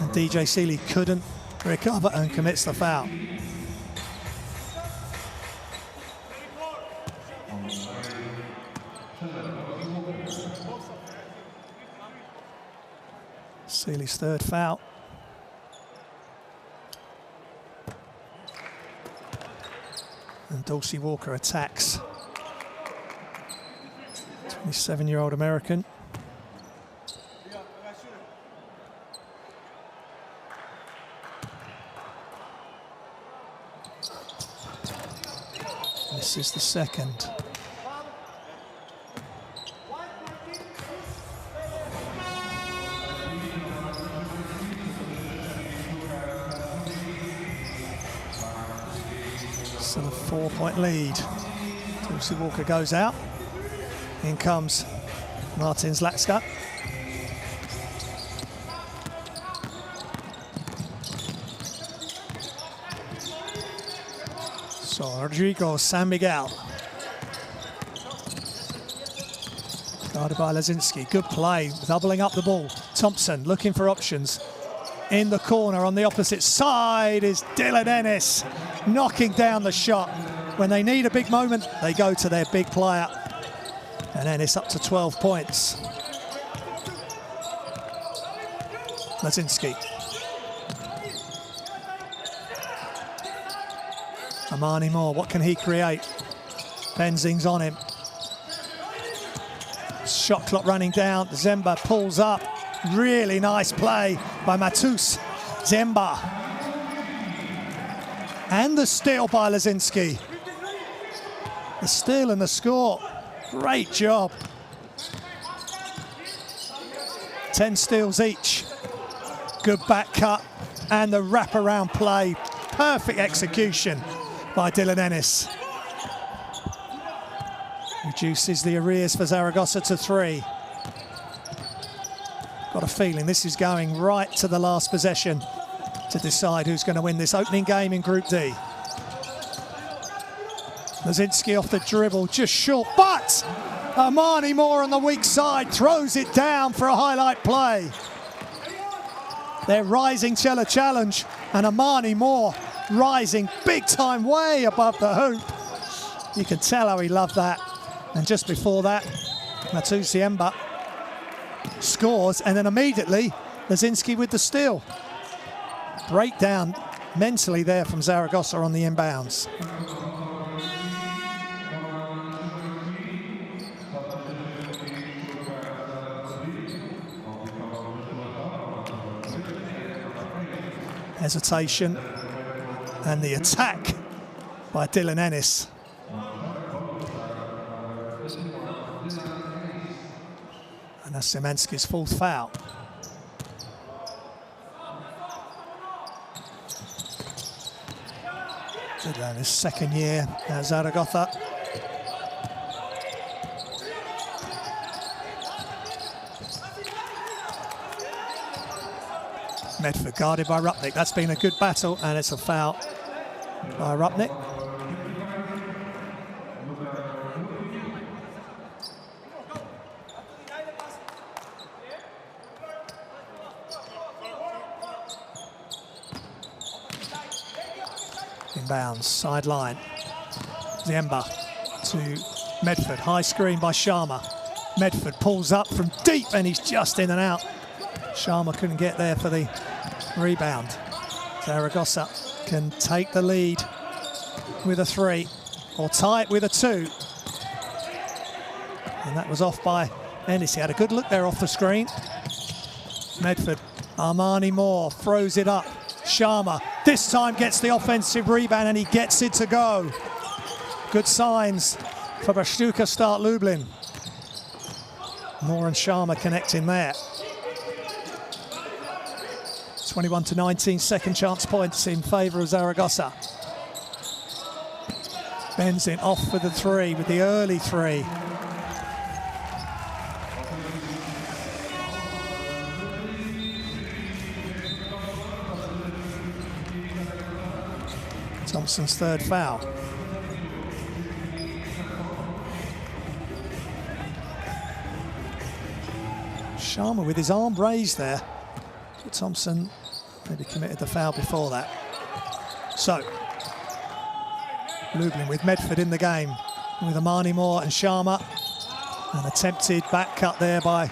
And DJ Seeley couldn't recover and commits the foul. Seeley's third foul. And Dulcie Walker attacks. 27-year-old American. This is the second. So a 4-point lead. Dulcie Walker goes out. In comes Martin Zlatska. So Rodrigo San Miguel. Guarded by Lazinski. Good play, doubling up the ball. Thompson looking for options. In the corner on the opposite side is Dylan Ennis, knocking down the shot. When they need a big moment, they go to their big player. And Ennis up to 12 points. Lazinski. Amani Moore, what can he create? Benzing's on him. Shot clock running down. Zemba pulls up. Really nice play by Matus Zemba. And the steal by Lazinski. The steal and the score. Great job. 10 steals each. Good back cut and the wraparound play. Perfect execution by Dylan Ennis. Reduces the arrears for Zaragoza to 3. Got a feeling this is going right to the last possession to decide who's going to win this opening game in Group D. Lazinski off the dribble, just short, but Amani Moore on the weak side throws it down for a highlight play. They're rising to the challenge, and Amani Moore rising big time, way above the hoop. You can tell how he loved that. And just before that, Matus Zemba scores, and then immediately Lazinski with the steal. Breakdown mentally there from Zaragoza on the inbounds. Hesitation and the attack by Dylan Ennis. And that's Szymanski's fourth foul. Dylan, his second year at Zaragoza. Medford guarded by Rupnik. That's been a good battle, and it's a foul by Rupnik. Inbounds, sideline. Ziemba to Medford. High screen by Sharma. Medford pulls up from deep, and he's just in and out. Sharma couldn't get there for the rebound. Zaragoza can take the lead with a 3 or tie it with a 2. And that was off by Ennis. He had a good look there off the screen. Medford, Armani Moore throws it up. Sharma this time gets the offensive rebound and he gets it to go. Good signs for Pszczo Lublin. Moore and Sharma connecting there. 21-19, second chance points in favour of Zaragoza. Benzing off with the 3, with the early 3. Thompson's third foul. Sharma with his arm raised there. Thompson maybe committed the foul before that. So, Lublin with Medford in the game, with Armani Moore and Sharma. An attempted back cut there by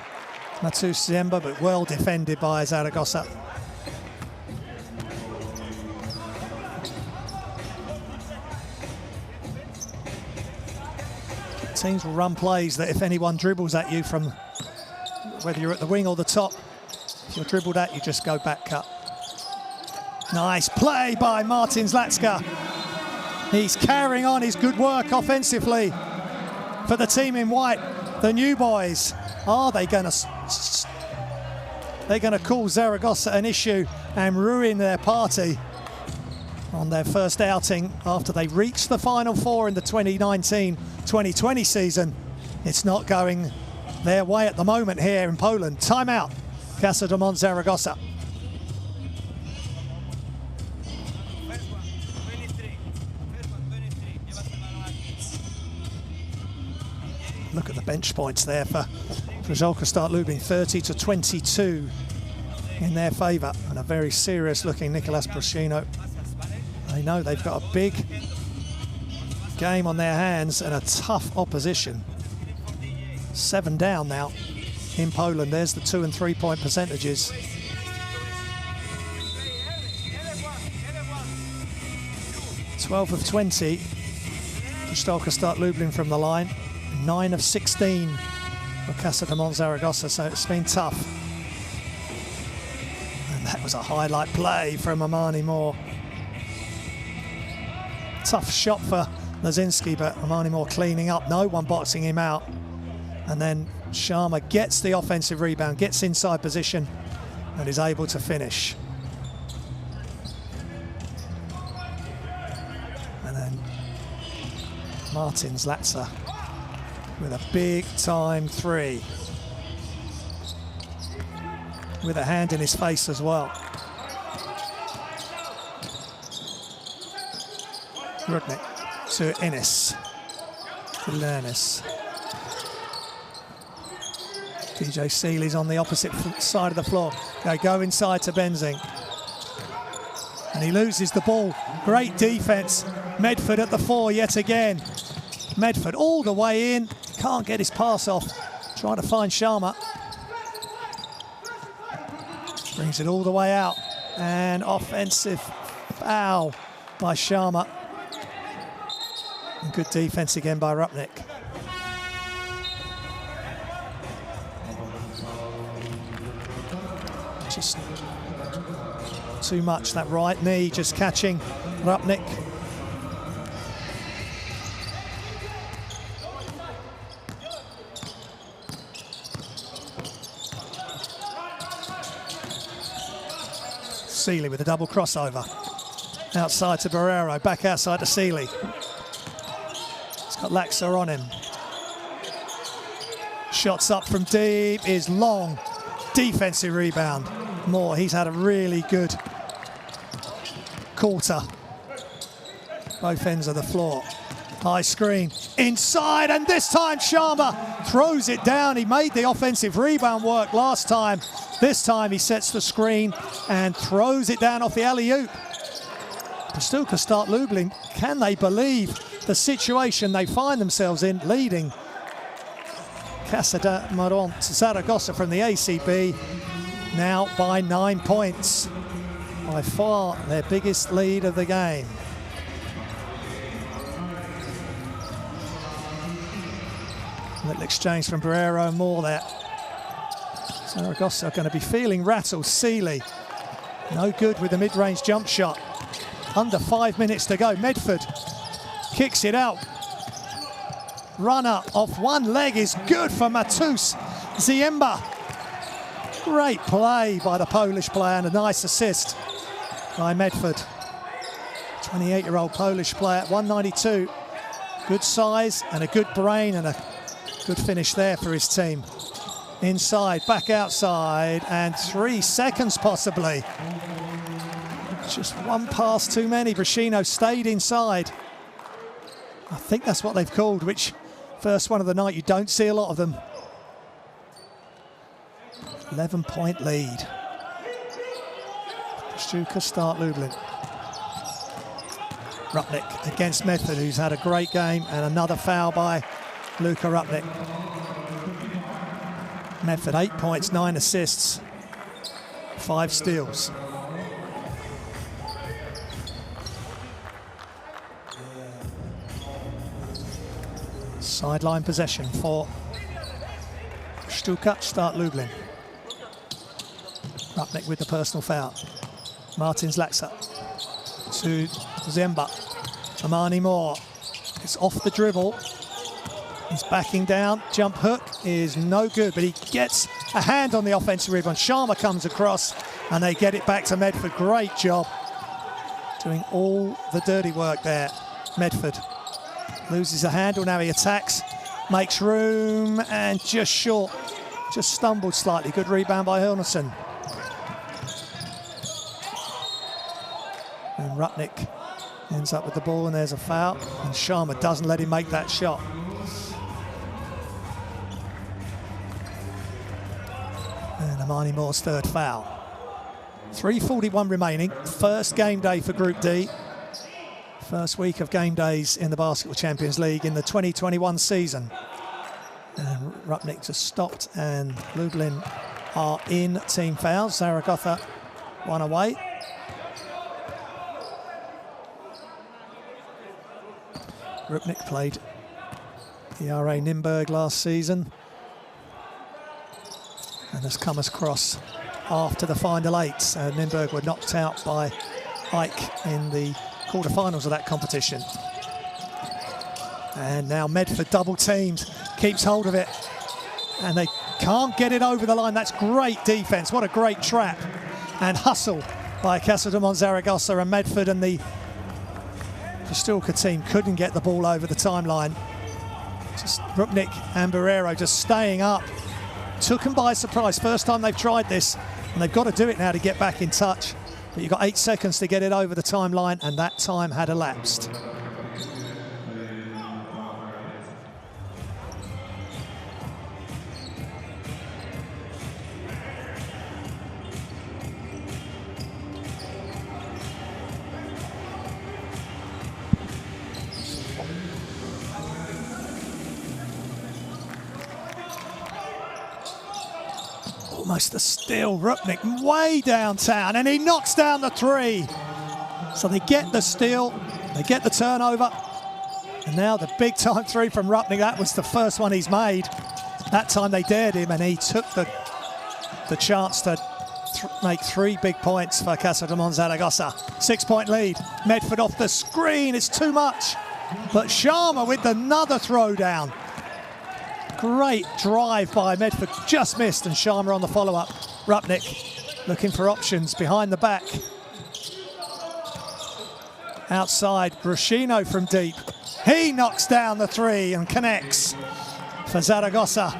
Matus Ziemba, but well defended by Zaragoza. Teams will run plays that if anyone dribbles at you from, whether you're at the wing or the top, if you're dribbled at, you just go back cut. Nice play by Martin Zlatska. He's carrying on his good work offensively for the team in white. The new boys, are they going to cause Zaragoza an issue and ruin their party on their first outing after they reached the Final Four in the 2019-2020 season? It's not going their way at the moment here in Poland. Timeout. Casademont Zaragoza. Look at the bench points there for Pszczo Lublin, 30-22 in their favour, and a very serious looking Nicolas Bruscino. They know they've got a big game on their hands and a tough opposition. 7 down now in Poland. There's the 2 and 3 point percentages. "12 of 20 Pszczo Lublin from the line, 9 of 16 for Casademont Zaragoza, so it's been tough. And that was a highlight play from Armani Moore. Tough shot for Lazinski, but Armani Moore cleaning up, no one boxing him out. And then Sharma gets the offensive rebound, gets inside position, and is able to finish. And then Martin Zlatsa with a big time 3. With a hand in his face as well. Rudnik to Ennis. To Lernis. DJ Seeley's on the opposite side of the floor. They go inside to Benzing. And he loses the ball. Great defense. Medford at the 4 yet again. Medford all the way in. Can't get his pass off. Trying to find Sharma. Brings it all the way out. And offensive Foul by Sharma. And good defense again by Rupnik. Just too much, that right knee just catching Rupnik. Sealy with a double crossover. Outside to Barrero, back outside to Sealy. He's got Laxa on him. Shots up from deep is long. Defensive rebound. Moore, he's had a really good quarter. Both ends of the floor. High screen. Inside, and this time Sharma throws it down. He made the offensive rebound work last time. This time he sets the screen and throws it down off the alley-oop. Pszczo lka start Lublin. Can they believe the situation they find themselves in, leading Casademont Zaragoza from the ACB now by 9 points. By far their biggest lead of the game. Little exchange from Barrero and Moore there. Zaragoza are going to be feeling rattled. Sealy, no good with the mid-range jump shot. Under 5 minutes to go. Medford kicks it out. Runner off one leg is good for Matus Ziemba. Great play by the Polish player and a nice assist by Medford. 28-year-old Polish player, 192. Good size and a good brain and a good finish there for his team. Inside, back outside, and 3 seconds possibly. Just one pass too many. Brashino stayed inside. I think that's what they've called, which first one of the night, you don't see a lot of them. 11-point lead. Pszczo lka start Lublin. Rupnik against Medford, who's had a great game, and another foul by Luka Rupnik. Medford 8 points, 9 assists, 5 steals. Sideline possession for Pszczo lka start Lublin. Rupnik with the personal foul. Martins Laxa to Ziemba. Amani Moore. It's off the dribble. He's backing down. Jump hook is no good, but he gets a hand on the offensive rebound. Sharma comes across and they get it back to Medford. Great job doing all the dirty work there. Medford loses a handle. Now he attacks, makes room, and just short. Just stumbled slightly. Good rebound by Hilnerson. And Rupnik ends up with the ball, and there's a foul. And Sharma doesn't let him make that shot. And Amani Moore's third foul. 3:41 remaining. First game day for Group D. First week of game days in the Basketball Champions League in the 2021 season. And Rupnik just stopped, and Lublin are in team fouls. Zaragoza one away. Rupnik played the RA Nymburk last season and has come across after the final 8. Nymburk were knocked out by Ike in the quarterfinals of that competition. And now Medford double teamed, keeps hold of it, and they can't get it over the line. That's great defense. What a great trap and hustle by Casademont Zaragoza, and Medford and the Pszczo lka team couldn't get the ball over the timeline. Just Rupnik and Barrero just staying up. Took them by surprise. First time they've tried this, and they've got to do it now to get back in touch. But you've got 8 seconds to get it over the timeline, and that time had elapsed. Almost a steal. Rupnik way downtown, and he knocks down the 3. So they get the steal, they get the turnover, and now the big time three from Rupnik. That was the first one he's made. That time they dared him, and he took the chance to make 3 big points for Casademont Zaragoza. 6-point lead. Medford off the screen, it's too much. But Sharma with another throwdown. Great drive by Medford, just missed, and Sharma on the follow-up. Rupnik looking for options behind the back. Outside, Bruscino from deep. He knocks down the 3 and connects for Zaragoza.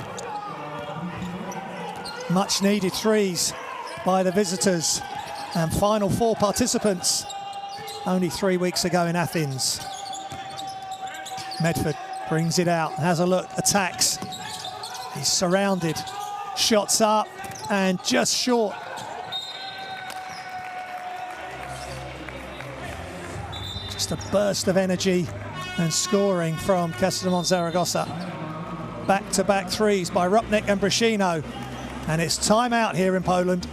Much needed 3s by the visitors, and Final Four participants only 3 weeks ago in Athens. Medford brings it out, has a look, attacks. He's surrounded, shots up, and just short. Just a burst of energy and scoring from Casademont Zaragoza. Back-to-back 3s by Rupnik and Bruscino. And it's timeout here in Poland.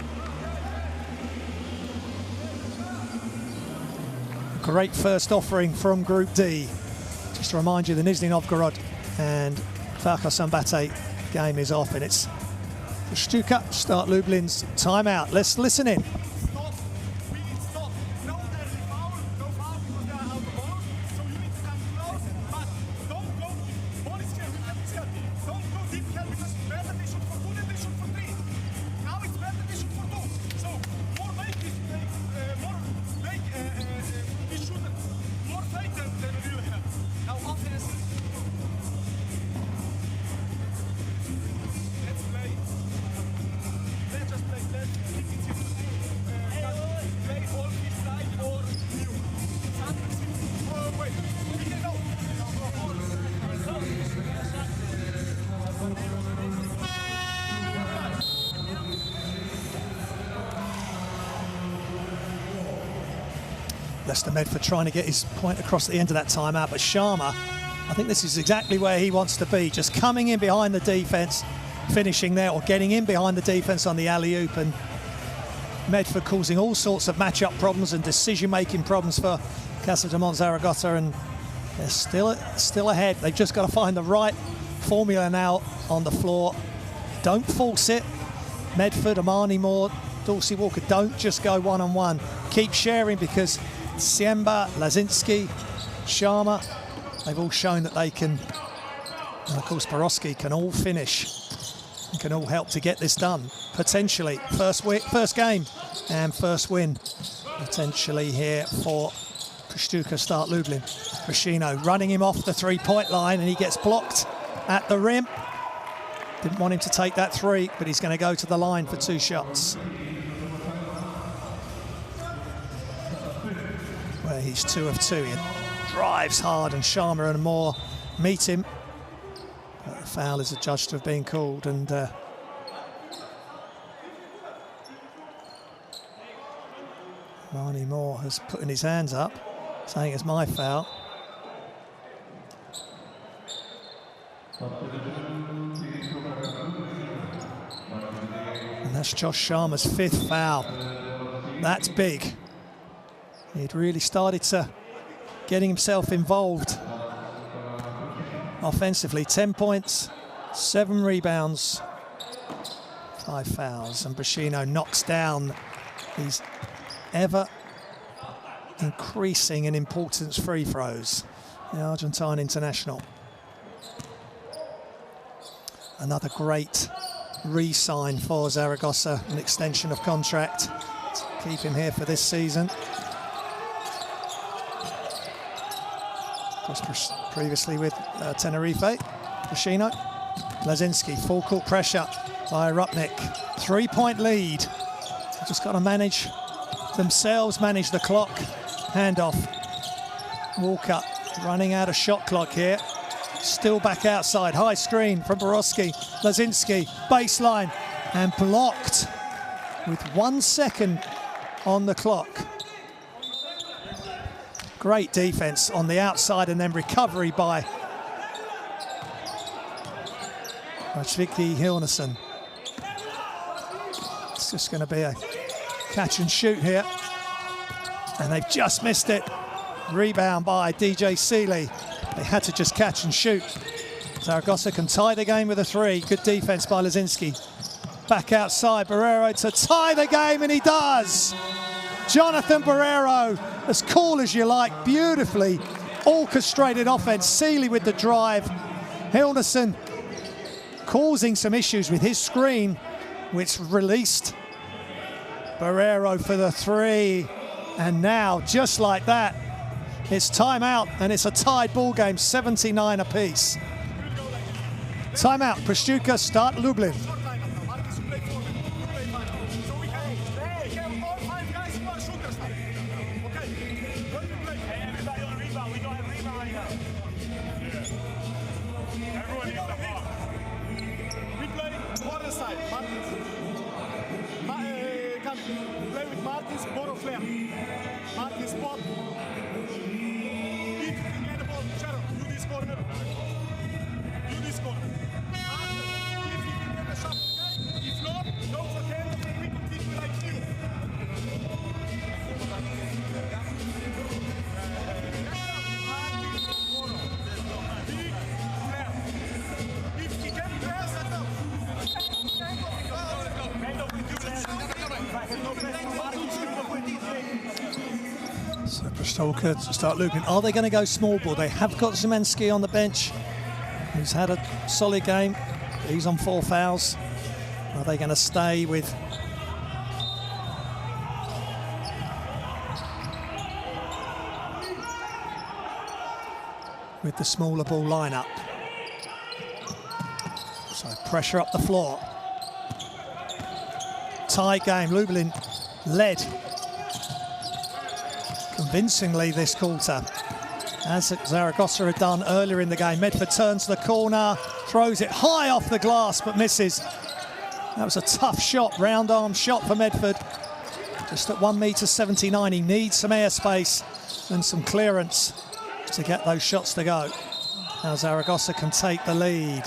Great first offering from Group D. Just to remind you, the Nizhny Novgorod and Farkas Sambate game is off, and it's Pszczo start Lublin's timeout. Let's listen in. Leicester Medford trying to get his point across the end of that timeout, but Sharma, I think this is exactly where he wants to be, just coming in behind the defence, finishing there, or getting in behind the defence on the alley-oop, and Medford causing all sorts of match-up problems and decision-making problems for Casademont Zaragoza, and they're still ahead. They've just got to find the right formula now on the floor. Don't force it. Medford, Amani Moore, Dorsey Walker, don't just go one-on-one. Keep sharing, because Siemba, Lazinski, Sharma, they've all shown that they can, and of course Borowski, can all finish and can all help to get this done. Potentially first game and first win potentially here for Pszczo start Lublin. Bruscino running him off the 3-point line, and he gets blocked at the rim. Didn't want him to take that 3, but he's going to go to the line for 2 shots. Where he's 2 of 2. He drives hard, and Sharma and Moore meet him. But the foul is adjudged to have been called, and Marnie Moore has put his hands up, saying it's my foul. And that's Josh Sharma's 5th foul. That's big. He'd really started to getting himself involved offensively. 10 points, 7 rebounds, 5 fouls, and Bruscino knocks down these ever increasing in importance free throws. The Argentine international. Another great re-sign for Zaragoza, an extension of contract to keep him here for this season. Of course, previously with Tenerife. Bruscino, Lazinski, full court pressure by Rupnik. 3-point lead. They've just got to manage themselves, manage the clock. Handoff. Walker running out of shot clock here. Still back outside. High screen from Borowski. Lazinski, baseline, and blocked with 1 second on the clock. Great defense on the outside, and then recovery by Rajviki Hilnason. It's just going to be a catch and shoot here. And they've just missed it. Rebound by DJ Seeley. They had to just catch and shoot. Zaragoza can tie the game with a 3. Good defense by Lazinski. Back outside, Barrero to tie the game, and he does. Jonathan Barrero, as cool as you like, beautifully orchestrated offense. Seeley with the drive. Hilderson causing some issues with his screen, which released Barrero for the 3. And now, just like that, it's timeout, and it's a tied ball game, 79 apiece. Timeout, Pszczo lka start Lublin. So Pszczo lka to start Lublin. Are they going to go small ball? They have got Zimanski on the bench, who's had a solid game. He's on 4 fouls. Are they going to stay with the smaller ball lineup? So pressure up the floor. Tight game. Lublin led convincingly this quarter, as Zaragoza had done earlier in the game. Medford turns the corner, throws it high off the glass, but misses. That was a tough shot, round arm shot for Medford. Just at 1.79 m, he needs some airspace and some clearance to get those shots to go. Now Zaragoza can take the lead.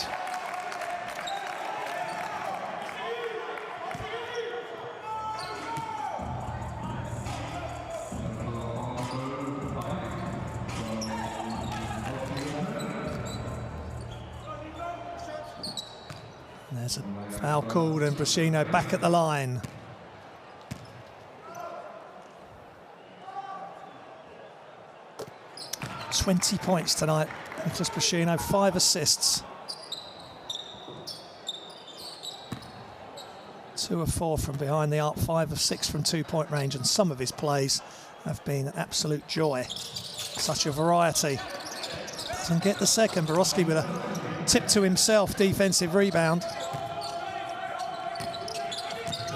There's a foul called, and Brasino back at the line. "20 points tonight. Nicholas Brasino, 5 assists. 2 of 4 from behind the arc, 5 of 6 from 2-point range, and some of his plays have been an absolute joy. Such a variety. Doesn't get the second. Borowski with a tip to himself, defensive rebound.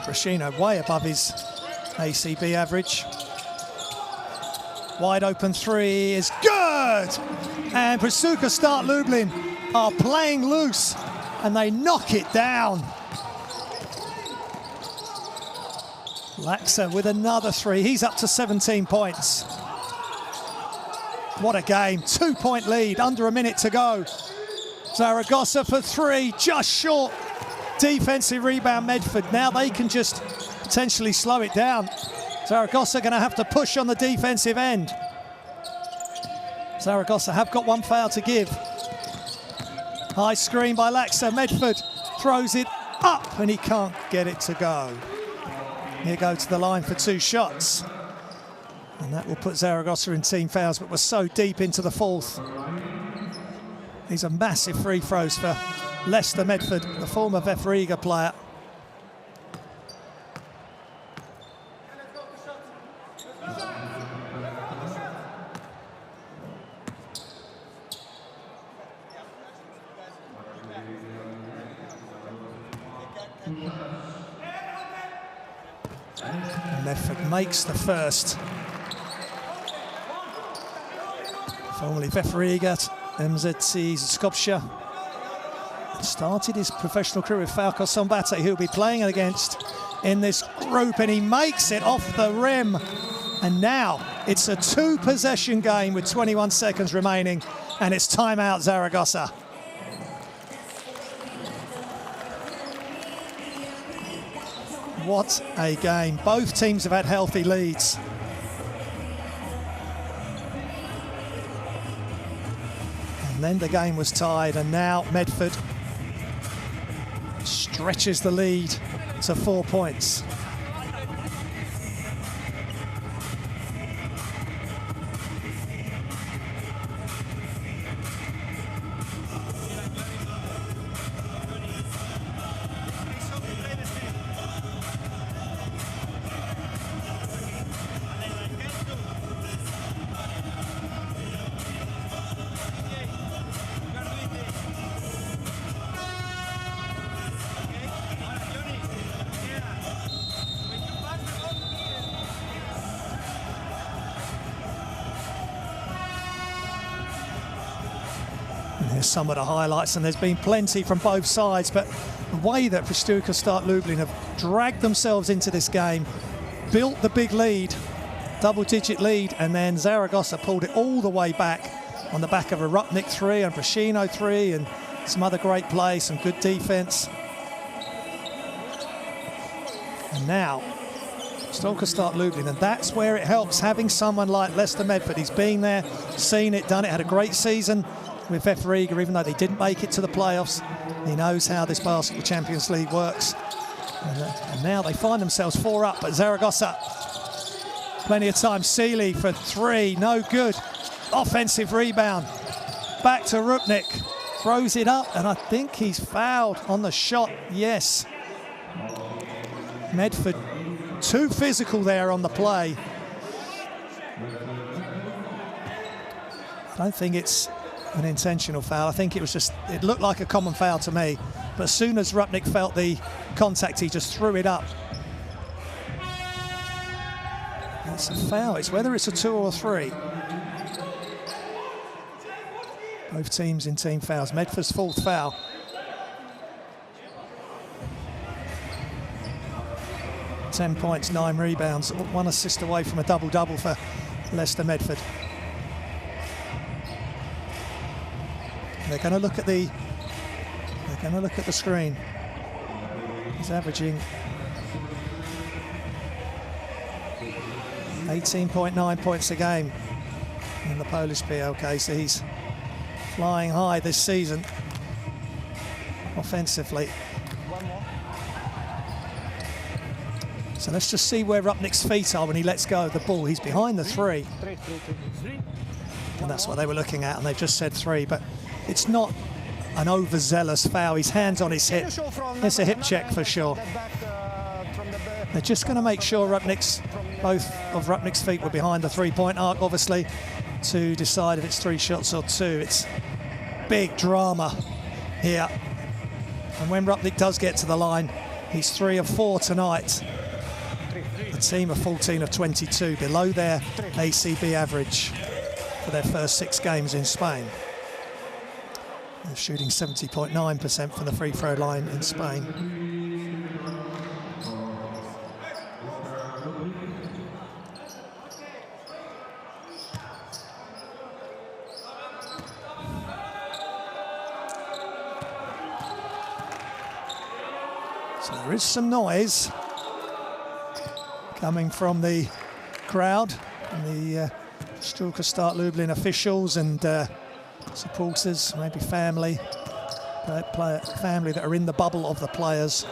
Brasino way above his ACB average. Wide open 3 is good! And Pszczo lka start Lublin are playing loose, and they knock it down. Laxa with another 3. He's up to 17 points. What a game. 2-point lead, under a minute to go. Zaragoza for 3, just short. Defensive rebound, Medford. Now they can just potentially slow it down. Zaragoza going to have to push on the defensive end. Zaragoza have got 1 foul to give. High screen by Laxa. Medford throws it up, and he can't get it to go. He'll go to the line for 2 shots. And that will put Zaragoza in team fouls, but we're so deep into the 4th. These are massive free throws for Leicester Medford, the former VF Riga player. Medford makes the first. Formerly VF Riga, MZC Skopje. Started his professional career with Falco Sombate, who'll be playing against in this group, and he makes it off the rim. And now it's a 2-possession game with 21 seconds remaining, and it's timeout Zaragoza. What a game. Both teams have had healthy leads. And then the game was tied, and now Medford stretches the lead to 4 points. Here's some of the highlights, and there's been plenty from both sides, but the way that Pszczo Lublin have dragged themselves into this game, built the big lead, double-digit lead, and then Zaragoza pulled it all the way back on the back of a Rupnik 3 and Pszczo 3 and some other great play, some good defence. And now Pszczo Lublin, and that's where it helps having someone like Leicester Medford. He's been there, seen it, done it, had a great season with FIBA, even though they didn't make it to the playoffs. He knows how this Basketball Champions League works. And now they find themselves 4 up, but Zaragoza, plenty of time. Seeley for 3, no good. Offensive rebound. Back to Rupnik, throws it up, and I think he's fouled on the shot, yes. Medford too physical there on the play. I don't think it's an intentional foul. I think it was just, it looked like a common foul to me, but as soon as Rupnik felt the contact, he just threw it up. It's a foul. It's whether it's a 2 or a 3. Both teams in team fouls. Medford's 4th foul. Ten points, 9 rebounds, 1 assist away from a double-double for Leicester Medford. They're going to look at the screen. He's averaging 18.9 points a game in the Polish PLK, so he's flying high this season offensively. So let's just see where Rupnik's feet are when he lets go of the ball. He's behind the 3. And that's what they were looking at, and they've just said 3, but it's not an overzealous foul. His hand's on his hip. It's a hip check for sure. They're just going to make sure both of Rupnik's feet were behind the 3-point arc, obviously, to decide if it's 3 shots or 2. It's big drama here. And when Rupnik does get to the line, he's 3 of 4 tonight. The team are 14 of 22, below their ACB average for their first 6 games in Spain. They're shooting 70.9% from the free throw line in Spain. So there is some noise coming from the crowd and the Pszczo Lublin officials and supporters, maybe family that are in the bubble of the players.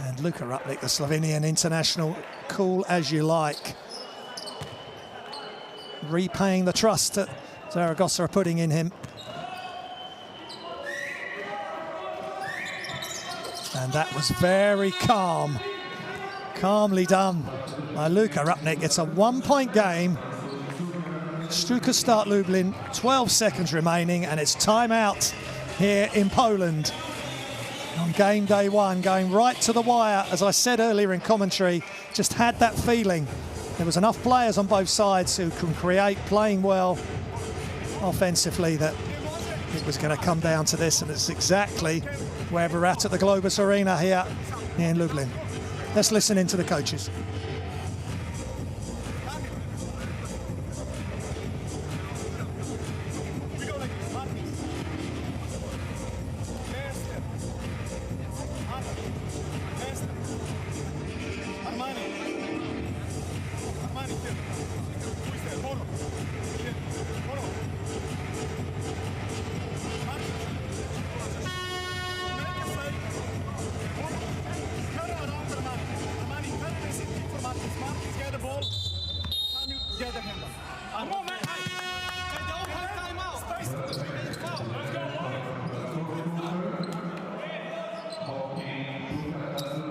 And Luka Rupnik, the Slovenian international, cool as you like. Repaying the trust that Zaragoza are putting in him. And that was very calm. Calmly done by Luka Rupnik. It's a 1-point game. Pszczo Lublin, 12 seconds remaining, and it's timeout here in Poland on game day 1, going right to the wire. As I said earlier in commentary, just had that feeling. There was enough players on both sides who can create, playing well offensively, that it was going to come down to this, and it's exactly where we're at the Globus Arena here in Lublin. Let's listen into the coaches.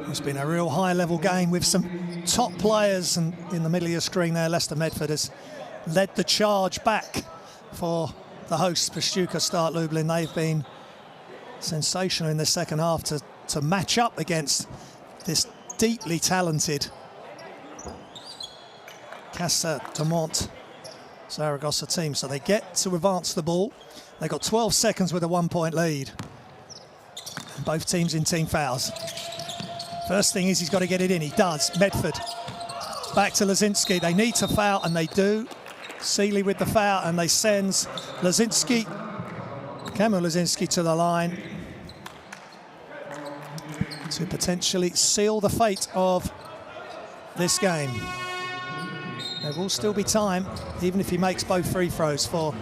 It's been a real high-level game with some top players, and in the middle of your screen there, Leicester Medford has led the charge back for the hosts, Pszczo Lublin. They've been sensational in the second half to match up against this deeply talented Casademont Zaragoza team. So they get to advance the ball. They've got 12 seconds with a 1-point lead. And both teams in team fouls. First thing is he's got to get it in. He does. Medford back to Lazinski. They need to foul, and they do. Seeley with the foul, and they send Kamil Lazinski to the line to potentially seal the fate of this game. There will still be time, even if he makes both free throws, for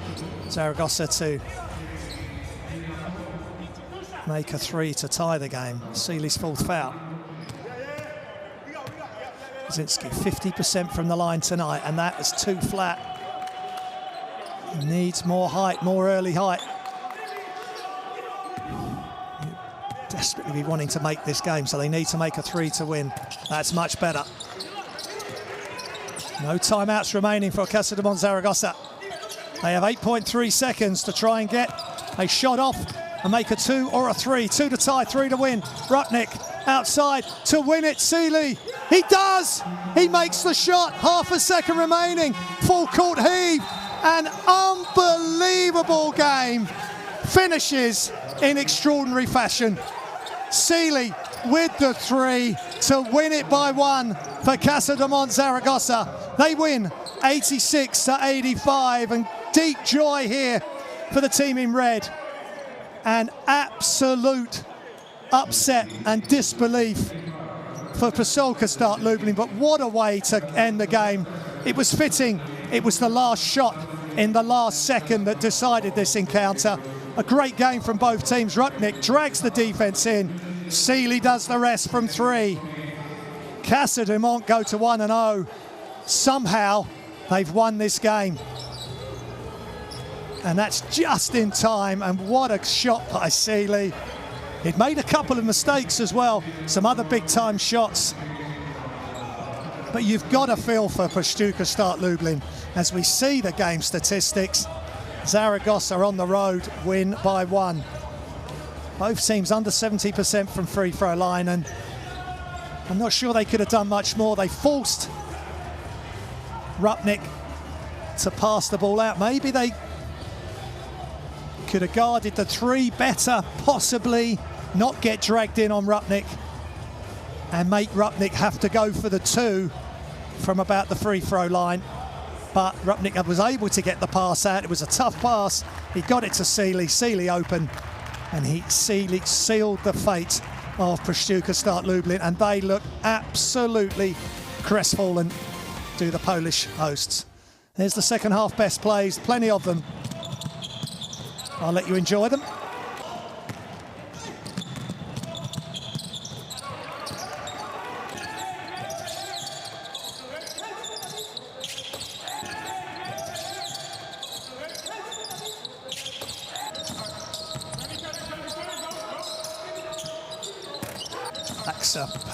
Zaragoza to make a three to tie the game. Seeley's fourth foul. Lazinski 50% from the line tonight, and that is too flat. He needs more height, more early height. Desperately be wanting to make this game, so they need to make a three to win. That's much better. No timeouts remaining for Casademont Zaragoza. They have 8.3 seconds to try and get a shot off and make a two or a three. Two to tie, three to win. Rupnik outside to win it. Seeley, he does! He makes the shot, half a second remaining. Full court heave. An unbelievable game finishes in extraordinary fashion. Seeley with the three to win it by one for Casademont Zaragoza. They win 86-85, and deep joy here for the team in red. An absolute upset and disbelief for Pszczo Lublin, but what a way to end the game. It was fitting. It was the last shot in the last second that decided this encounter. A great game from both teams. Rupnik drags the defense in. Seeley does the rest from three. Casademont go to 1-0. Somehow they've won this game. And that's just in time, and what a shot by Seeley. He'd made a couple of mistakes as well, some other big-time shots. But you've got to feel for Pszczo Lublin as we see the game statistics. Zaragoza on the road win by one. Both teams under 70% from free throw line, and I'm not sure they could have done much more. They forced Rupnik to pass the ball out. Maybe they could have guarded the three better, possibly not get dragged in on Rupnik and make Rupnik have to go for the two from about the free throw line. But Rupnik was able to get the pass out. It was a tough pass. He got it to Seeley. Seeley open, and Seeley sealed the fate of Pszczo Lublin, and they look absolutely crestfallen, do the Polish hosts. Here's the second half best plays, plenty of them. I'll let you enjoy them.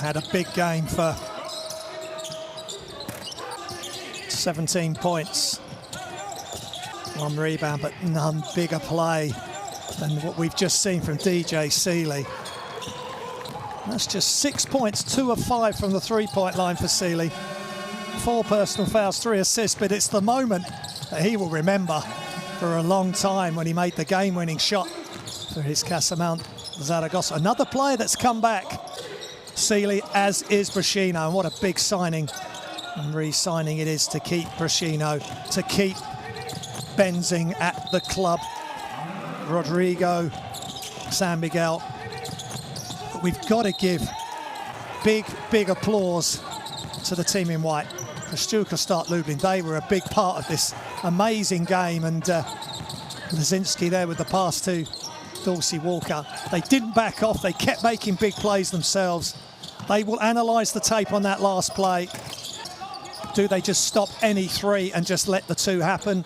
Had a big game for 17 points, one rebound, but none bigger play than what we've just seen from DJ Seeley. That's just 6 points, 2 of 5 from the three-point line for Seeley. 4 personal fouls, 3 assists, but it's the moment that he will remember for a long time when he made the game-winning shot for his Casademont Zaragoza. Another player that's come back, Seeley, as is Pszczo, and what a big signing and re-signing it is to keep Pszczo, to keep Benzing at the club. Rodrigo, San Miguel. But we've got to give big applause to the team in white. Pszczo Lublin, they were a big part of this amazing game, and Lazinski there with the pass to Dorsey Walker. They didn't back off, they kept making big plays themselves. They will analyse the tape on that last play. Do they just stop any three and just let the two happen?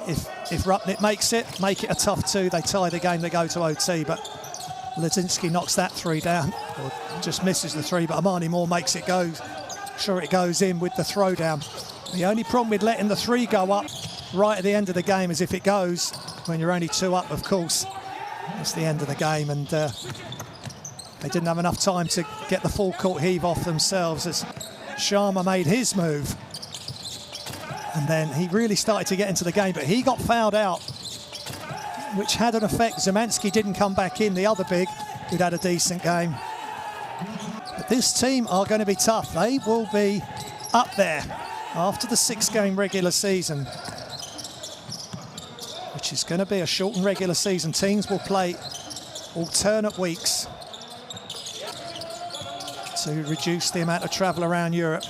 If Rupnik makes it, make it a tough two, they tie the game, they go to OT. But Lazinski knocks that three down, or just misses the three, but Amani Moore makes it go. Sure, it goes in with the throwdown. The only problem with letting the three go up right at the end of the game is if it goes when you're only 2 up, of course, it's the end of the game, and they didn't have enough time to get the full court heave off themselves as Sharma made his move. And then he really started to get into the game, but he got fouled out, which had an effect. Zemanski didn't come back in, the other big, who'd had a decent game. But this team are going to be tough. They will be up there after the 6-game regular season, which is going to be a shortened regular season. Teams will play alternate weeks to reduce the amount of travel around Europe.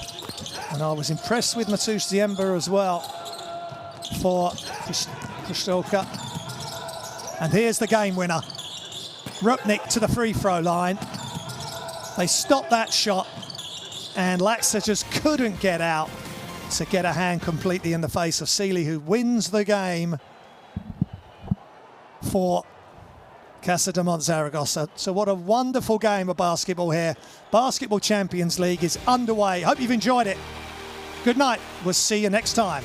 And I was impressed with Mateusz Ziemba as well for Pszczo lka. And here's the game winner. Rupnik to the free throw line. They stopped that shot, and Laxa just couldn't get out to get a hand completely in the face of Sealy, who wins the game for Casademont Zaragoza. So what a wonderful game of basketball here. Basketball Champions League is underway. Hope you've enjoyed it. Good night. We'll see you next time.